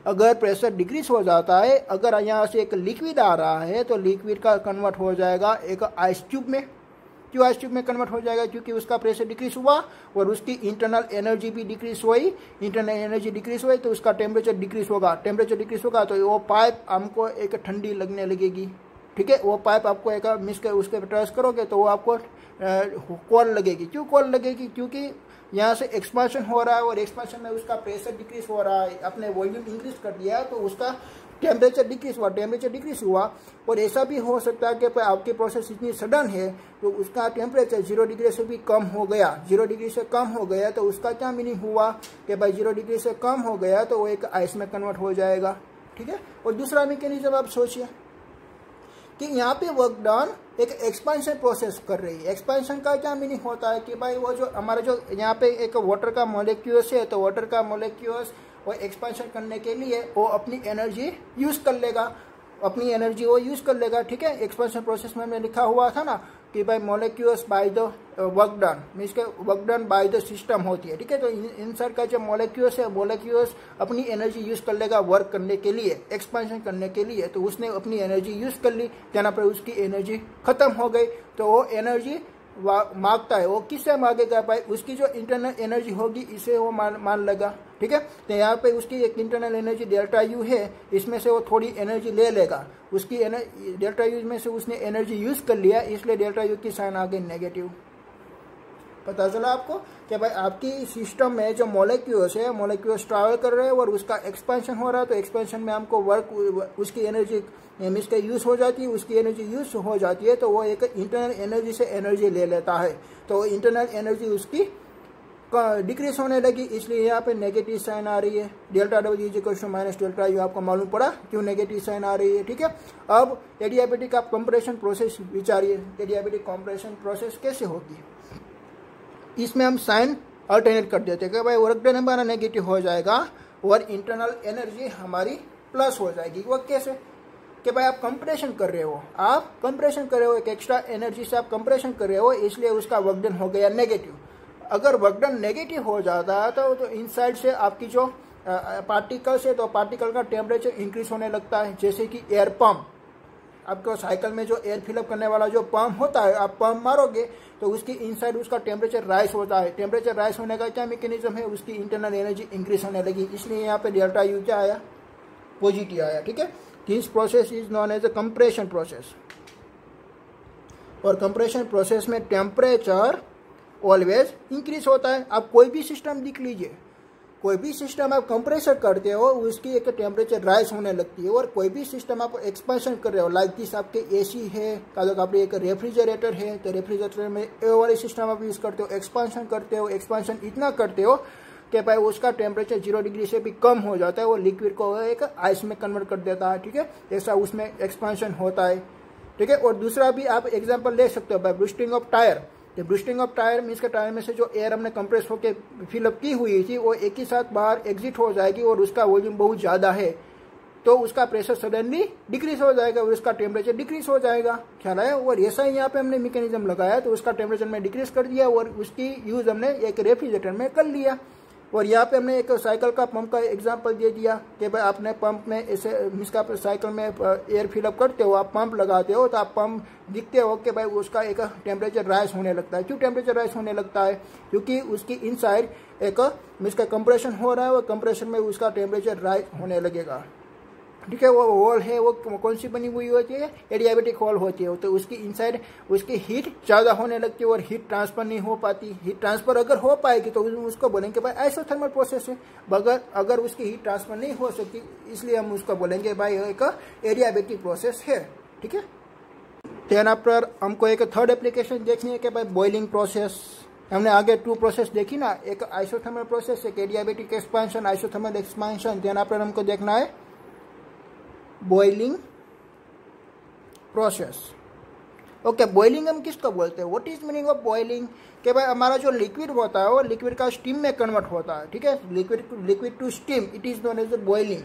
अगर प्रेशर डिक्रीज हो जाता है, अगर यहाँ से एक लिक्विड आ रहा है तो लिक्विड का कन्वर्ट हो जाएगा एक आइस ट्यूब में। क्यों आइस ट्यूब में कन्वर्ट हो जाएगा? क्योंकि उसका प्रेशर डिक्रीज हुआ और उसकी इंटरनल एनर्जी भी डिक्रीज हुई। इंटरनल एनर्जी डिक्रीज हुई तो उसका टेम्परेचर डिक्रीज होगा। टेम्परेचर डिक्रीज होगा तो वो पाइप हमको एक ठंडी लगने लगेगी, ठीक है। वो पाइप आपको एक मिस कर उसके टच करोगे तो वो आपको कॉल लगेगी। क्यों कॉल लगेगी? क्योंकि यहाँ से एक्सपांशन हो रहा है और एक्सपांशन में उसका प्रेशर डिक्रीज हो रहा है। अपने वॉल्यूम इंक्रीज कर दिया तो उसका टेम्परेचर डिक्रीज हुआ। और ऐसा भी हो सकता है कि आपकी प्रोसेस इतनी सडन है तो उसका टेम्परेचर 0 डिग्री से भी कम हो गया। 0 डिग्री से कम हो गया तो उसका क्या मीनिंग हुआ कि भाई 0 डिग्री से कम हो गया तो वो एक आइस में कन्वर्ट हो जाएगा, ठीक है। और दूसरा मैकेनिज्म आप सोचिए कि यहाँ पे वर्क डन एक एक्सपेंशन प्रोसेस कर रही है। एक्सपेंशन का क्या मीनिंग होता है कि भाई वो जो हमारा जो यहाँ पे एक वाटर का मॉलिक्यूल्स है तो वाटर का मॉलिक्यूल्स वो एक्सपेंशन करने के लिए वो अपनी एनर्जी यूज कर लेगा, ठीक है। एक्सपेंशन प्रोसेस में हमने लिखा हुआ था ना कि भाई molecules by the work done, means के work done by the system होती है, ठीक है। तो इनसाइड का जो मॉलिक्यूल्स है, मॉलिक्यूल्स अपनी एनर्जी यूज कर लेगा वर्क करने के लिए, एक्सपेंशन करने के लिए। तो उसने अपनी एनर्जी यूज कर ली, जहाँ पर उसकी एनर्जी खत्म हो गई तो वो एनर्जी मांगता है। वो किससे मांगेगा? भाई उसकी जो इंटरनल एनर्जी होगी इसे वो मान लेगा, ठीक है। तो यहाँ पे उसकी एक इंटरनल एनर्जी डेल्टा यू है, इसमें से वो थोड़ी एनर्जी ले लेगा। उसकी डेल्टा यू में से उसने एनर्जी यूज कर लिया, इसलिए डेल्टा यू की साइन आ गई नेगेटिव। पता चला आपको कि भाई आपकी सिस्टम में जो मॉलिक्यूल्स है, मॉलिक्यूल्स ट्रैवल कर रहे हैं और उसका एक्सपेंशन हो रहा है, तो एक्सपेंशन में हमको वर्क उसकी एनर्जी मीन्स का यूज हो जाती है, उसकी एनर्जी यूज हो जाती है तो वो एक इंटरनल एनर्जी से एनर्जी ले लेता है, तो इंटरनल एनर्जी उसकी डिक्रीज होने लगी, इसलिए यहाँ पे नेगेटिव साइन आ रही है। Delta W is equal to minus delta U आपको मालूम पड़ा क्यों नेगेटिव साइन आ रही है, ठीक है। अब एडियाबैटिक आप कंप्रेशन प्रोसेस विचारिए, एडियाबैटिक कंप्रेशन प्रोसेस कैसे होगी? इसमें हम साइन अल्टरनेट कर देते हैं कि भाई वर्क डन हमारा नेगेटिव हो जाएगा और इंटरनल एनर्जी हमारी प्लस हो जाएगी। वो कैसे? कि भाई आप कंप्रेशन कर रहे हो, एक एक्स्ट्रा एनर्जी से आप कंप्रेशन कर रहे हो, इसलिए उसका वर्क डन हो गया नेगेटिव। अगर वर्क डन नेगेटिव हो जाता है तो इनसाइड से आपकी जो पार्टिकल्स है तो पार्टिकल का टेम्परेचर इंक्रीज होने लगता है। जैसे कि एयर पंप, आपको साइकिल में जो एयर फिलअप करने वाला जो पंप होता है, आप पंप मारोगे तो उसकी इनसाइड उसका टेम्परेचर राइज होता है। टेम्परेचर राइज होने का क्या मैकेनिज्म है? उसकी इंटरनल एनर्जी इंक्रीज होने लगी, इसलिए यहाँ पे डेल्टा यू क्या आया? पॉजिटिव आया, ठीक है। This process is known as a compression process, और कंप्रेशन प्रोसेस में टेम्परेचर ऑलवेज इंक्रीज होता है। आप कोई भी सिस्टम देख लीजिए, कोई भी सिस्टम आप कंप्रेसर करते हो उसकी एक टेम्परेचर राइज होने लगती है, और कोई भी सिस्टम आप एक्सपेंशन कर रहे हो, लाइक दिस आपके एसी है, आपके एक रेफ्रिजरेटर है, तो रेफ्रिजरेटर में ए वाली सिस्टम आप यूज करते हो, एक्सपेंशन करते हो, एक्सपेंशन इतना करते हो कि भाई उसका टेम्परेचर 0 डिग्री से भी कम हो जाता है, वो लिक्विड को एक आइस में कन्वर्ट कर देता है, ठीक है। ऐसा उसमें एक्सपेंशन होता है, ठीक है। और दूसरा भी आप एग्जाम्पल ले सकते हो बाय ब्रूस्टिंग ऑफ टायर। तो ब्रूस्टिंग ऑफ टायर मीन्स के टायर में से जो एयर हमने कंप्रेस होकर फिलअप की हुई थी वो एक ही साथ बाहर एग्जिट हो जाएगी और उसका वॉल्यूम बहुत ज़्यादा है, तो उसका प्रेशर सडनली डिक्रीज हो जाएगा और उसका टेम्परेचर डिक्रीज हो जाएगा। ख्याल आया। और ऐसा ही यहाँ पे हमने मैकेनिज्म लगाया तो उसका टेम्परेचर में डिक्रीज कर दिया और उसकी यूज हमने एक रेफ्रिजरेटर में कर लिया। और यहाँ पे हमने एक साइकिल का पंप का एग्जांपल दे दिया कि भाई आपने पंप में ऐसे इसका साइकिल में एयर फिलअप करते हो, आप पंप लगाते हो तो आप पंप दिखते हो कि भाई उसका एक टेम्परेचर राइज होने लगता है। क्यों टेम्परेचर राइज होने लगता है? क्योंकि उसकी इनसाइड एक इसका कंप्रेशन हो रहा है और कंप्रेशन में उसका टेम्परेचर राइज होने लगेगा। ठीक है। वो होल है वो कौन सी बनी हुई होती है? एडियाबेटिक होल होती है। तो उसकी इनसाइड उसकी हीट ज़्यादा होने लगती है और हीट ट्रांसफर नहीं हो पाती। हीट ट्रांसफर अगर हो पाएगी तो उसको बोलेंगे भाई आइसोथर्मल प्रोसेस है। अगर उसकी हीट ट्रांसफर नहीं हो सकती इसलिए हम उसको बोलेंगे भाई एक एडियाबेटिक प्रोसेस है। ठीक है। देन आफ्टर हमको एक थर्ड एप्लीकेशन देखनी है कि भाई बॉइलिंग प्रोसेस। हमने आगे 2 प्रोसेस देखी ना, एक आइसोथर्मल प्रोसेस, एक adiabatic expansion, isothermal expansion. Then after हमको देखना है बॉइलिंग प्रोसेस। ओके, बॉइलिंग हम किसको बोलते हैं? What is meaning of boiling? कि भाई हमारा जो लिक्विड होता है वो लिक्विड का स्टीम में कन्वर्ट होता है। ठीक है। Liquid to steam, it is known as a boiling.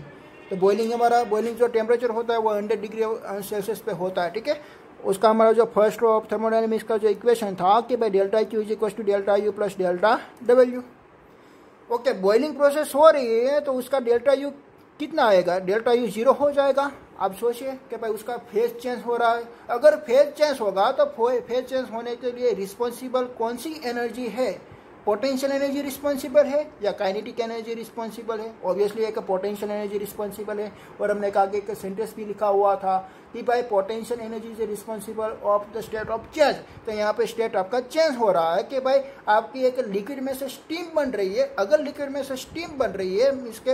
तो बॉइलिंग जो टेम्परेचर होता है वो 100 डिग्री सेल्सियस पे होता है। ठीक है। उसका हमारा जो फर्स्ट लॉ ऑफ थर्मोडायनेमिक्स का जो इक्वेशन था कि भाई delta Q is equal to delta U plus delta W. Okay, boiling process हो रही है तो उसका डेल्टा यू कितना आएगा? डेल्टा यू 0 हो जाएगा। आप सोचिए कि भाई उसका फेज चेंज हो रहा है। अगर फेज चेंज होगा तो फेज चेंज होने के लिए रिस्पॉन्सिबल कौन सी एनर्जी है? पोटेंशियल एनर्जी रिस्पॉन्सिबल है या काइनेटिक एनर्जी रिस्पॉन्सिबल है? ऑब्वियसली एक पोटेंशियल एनर्जी रिस्पॉन्सिबल है। और हमने कहा कि एक सेंटेंस भी लिखा हुआ था कि भाई potential energy is responsible of the state of change. तो यहाँ पे स्टेट आपका चेंज हो रहा है कि भाई आपकी एक लिक्विड में से स्टीम बन रही है। अगर लिक्विड में से स्टीम बन रही है इसके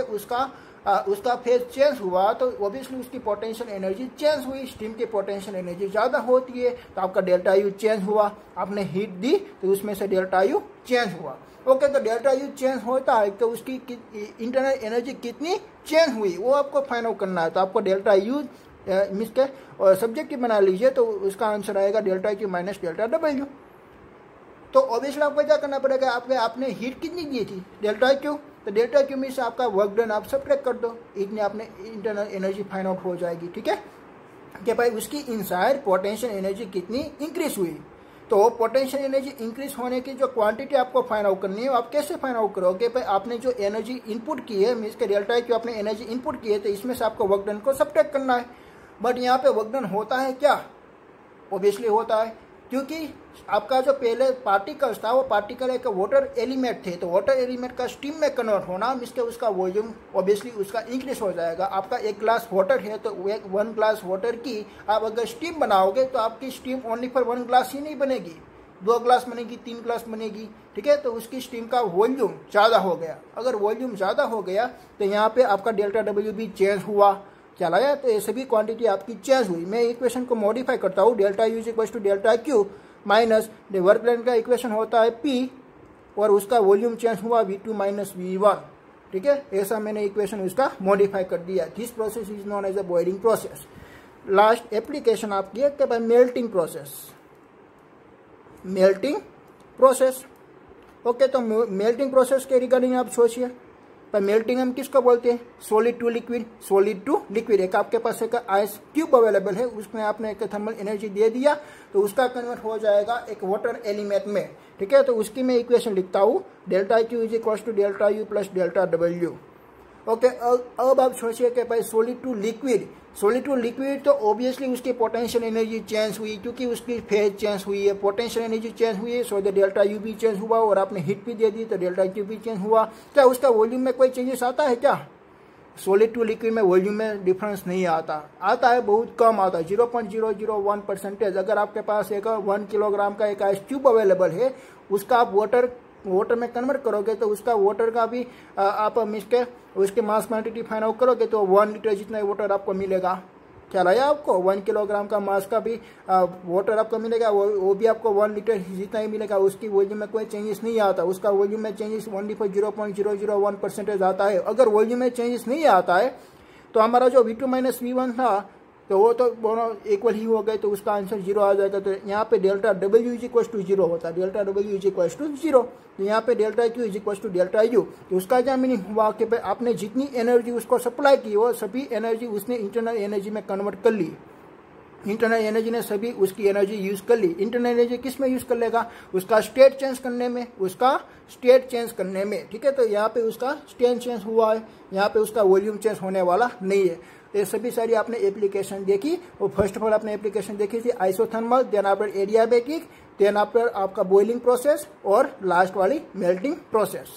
उसका फेज चेंज हुआ तो ऑब्वियसली उसकी पोटेंशियल एनर्जी चेंज हुई। स्टीम की पोटेंशियल एनर्जी ज़्यादा होती है तो आपका डेल्टा यू चेंज हुआ। आपने हीट दी तो उसमें से डेल्टा यू चेंज हुआ। ओके, तो डेल्टा यू चेंज होता है तो उसकी इंटरनल एनर्जी कितनी चेंज हुई वो आपको फाइंड आउट करना है। तो आपको डेल्टा यू मीन्स के सब्जेक्टिव बना लीजिए तो उसका आंसर आएगा delta Q minus delta W. तो ऑब्वियसली आपको क्या करना पड़ेगा? आपने हीट कितनी दी थी? Delta Q. तो डेल्टा क्यू में से आपका वर्क डन आप सब्ट्रैक्ट कर दो, इतनी आपने इंटरनल एनर्जी फाइंड आउट हो जाएगी। ठीक है। कि भाई उसकी इनसाइड पोटेंशियल एनर्जी कितनी इंक्रीज हुई। तो पोटेंशियल एनर्जी इंक्रीज होने की जो क्वांटिटी आपको फाइंड आउट करनी है आप कैसे फाइंड आउट करोगे? भाई आपने जो एनर्जी इनपुट की है मीन्स के डेल्टा क्यू आपने एनर्जी इनपुट की है तो इसमें से आपको वर्क डन को सब्ट्रैक्ट करना है। बट यहाँ पे वर्क डन होता है क्या? ऑब्वियसली होता है क्योंकि आपका जो पहले पार्टिकल्स था वो पार्टिकल एक वाटर एलिमेंट थे। तो वाटर एलिमेंट का स्टीम में कन्वर्ट होना मीन्स उसका वॉल्यूम ऑब्वियसली उसका इंक्रीज हो जाएगा। आपका 1 ग्लास वाटर है तो 1 ग्लास वाटर की आप अगर स्टीम बनाओगे तो आपकी स्टीम ओनली फॉर 1 ग्लास ही नहीं बनेगी, 2 ग्लास बनेगी, 3 ग्लास बनेगी। ठीक है। तो उसकी स्टीम का वॉल्यूम ज़्यादा हो गया। अगर वॉल्यूम ज़्यादा हो गया तो यहाँ पे आपका डेल्टा डब्ल्यू भी चेंज हुआ। चला गया। तो ये सभी क्वांटिटी आपकी चेंज हुई। मैं इक्वेशन को मॉडिफाई करता हूँ। Delta U is equal to delta Q minus work done का इक्वेशन होता है P और उसका वॉल्यूम चेंज हुआ V2 माइनस V1। ठीक है। ऐसा मैंने इक्वेशन उसका मॉडिफाई कर दिया। This process is known as a boiling process. Last application आपकी है कि भाई मेल्टिंग प्रोसेस। Melting process. ओके, तो मेल्टिंग प्रोसेस के रिगार्डिंग आप सोचिए। पर मेल्टिंग हम किसको बोलते हैं? Solid to liquid. Solid to liquid एक आपके पास एक आइस क्यूब अवेलेबल है, उसमें आपने एक थर्मल एनर्जी दे दिया तो उसका कन्वर्ट हो जाएगा एक वाटर एलिमेंट में। ठीक है। तो उसकी मैं इक्वेशन लिखता हूँ delta Q is equal to delta U plus delta W. Okay, अब आप सोचिए कि भाई सॉलिड टू लिक्विड तो ऑब्वियसली उसकी पोटेंशियल एनर्जी चेंज हुई क्योंकि उसकी फेज चेंज हुई है, पोटेंशियल एनर्जी चेंज हुई है। सो द डेल्टा यू भी चेंज हुआ और आपने हीट भी दे दी तो डेल्टा क्यू भी चेंज हुआ। क्या उसका वॉल्यूम में कोई चेंजेस आता है क्या? सॉलिड टू लिक्विड में वॉल्यूम में डिफरेंस नहीं आता है, बहुत कम आता है, 0.001%। अगर आपके पास एक 1 किलोग्राम का एक आइस क्यूब अवेलेबल है उसका आप वाटर में कन्वर्ट करोगे तो उसका वाटर का भी आप मिसके उसके मास क्वांटिटी फाइंड आउट करोगे तो 1 लीटर जितना वाटर आपको मिलेगा। ख्याल आया आपको? 1 किलोग्राम का मास का भी वाटर आपको मिलेगा, वो भी आपको 1 लीटर जितना ही मिलेगा। उसकी वॉल्यूम में कोई चेंजेस नहीं आता। उसका वॉल्यूम में चेंजेस ओनली फॉर 0.001% आता है। अगर वॉल्यूम में चेंजेस नहीं आता है तो हमारा जो V2 माइनस V1 था तो वो तो दोनों इक्वल ही हो गए, तो उसका आंसर 0 आ जाएगा। तो यहाँ पे delta W is equal to 0 होता है, delta W is equal to 0। तो यहाँ पे delta Q is equal to delta U. तो उसका क्या मीनिंग हुआ कि आपने जितनी एनर्जी उसको सप्लाई की वो सभी एनर्जी उसने इंटरनल एनर्जी में कन्वर्ट कर ली। इंटरनल एनर्जी ने सभी उसकी एनर्जी यूज कर ली। इंटरनल एनर्जी किस में यूज कर लेगा? उसका स्टेट चेंज करने में, उसका स्टेट चेंज करने में, ठीक है। तो यहाँ पे उसका स्टेट चेंज हुआ है, यहाँ पे उसका वॉल्यूम चेंज होने वाला नहीं है। ये सभी सारी आपने एप्लीकेशन देखी। और फर्स्ट ऑफ ऑल आपने एप्लीकेशन देखी थी isothermal, then after adiabatic, then after आपका बॉइलिंग प्रोसेस और लास्ट वाली मेल्टिंग प्रोसेस।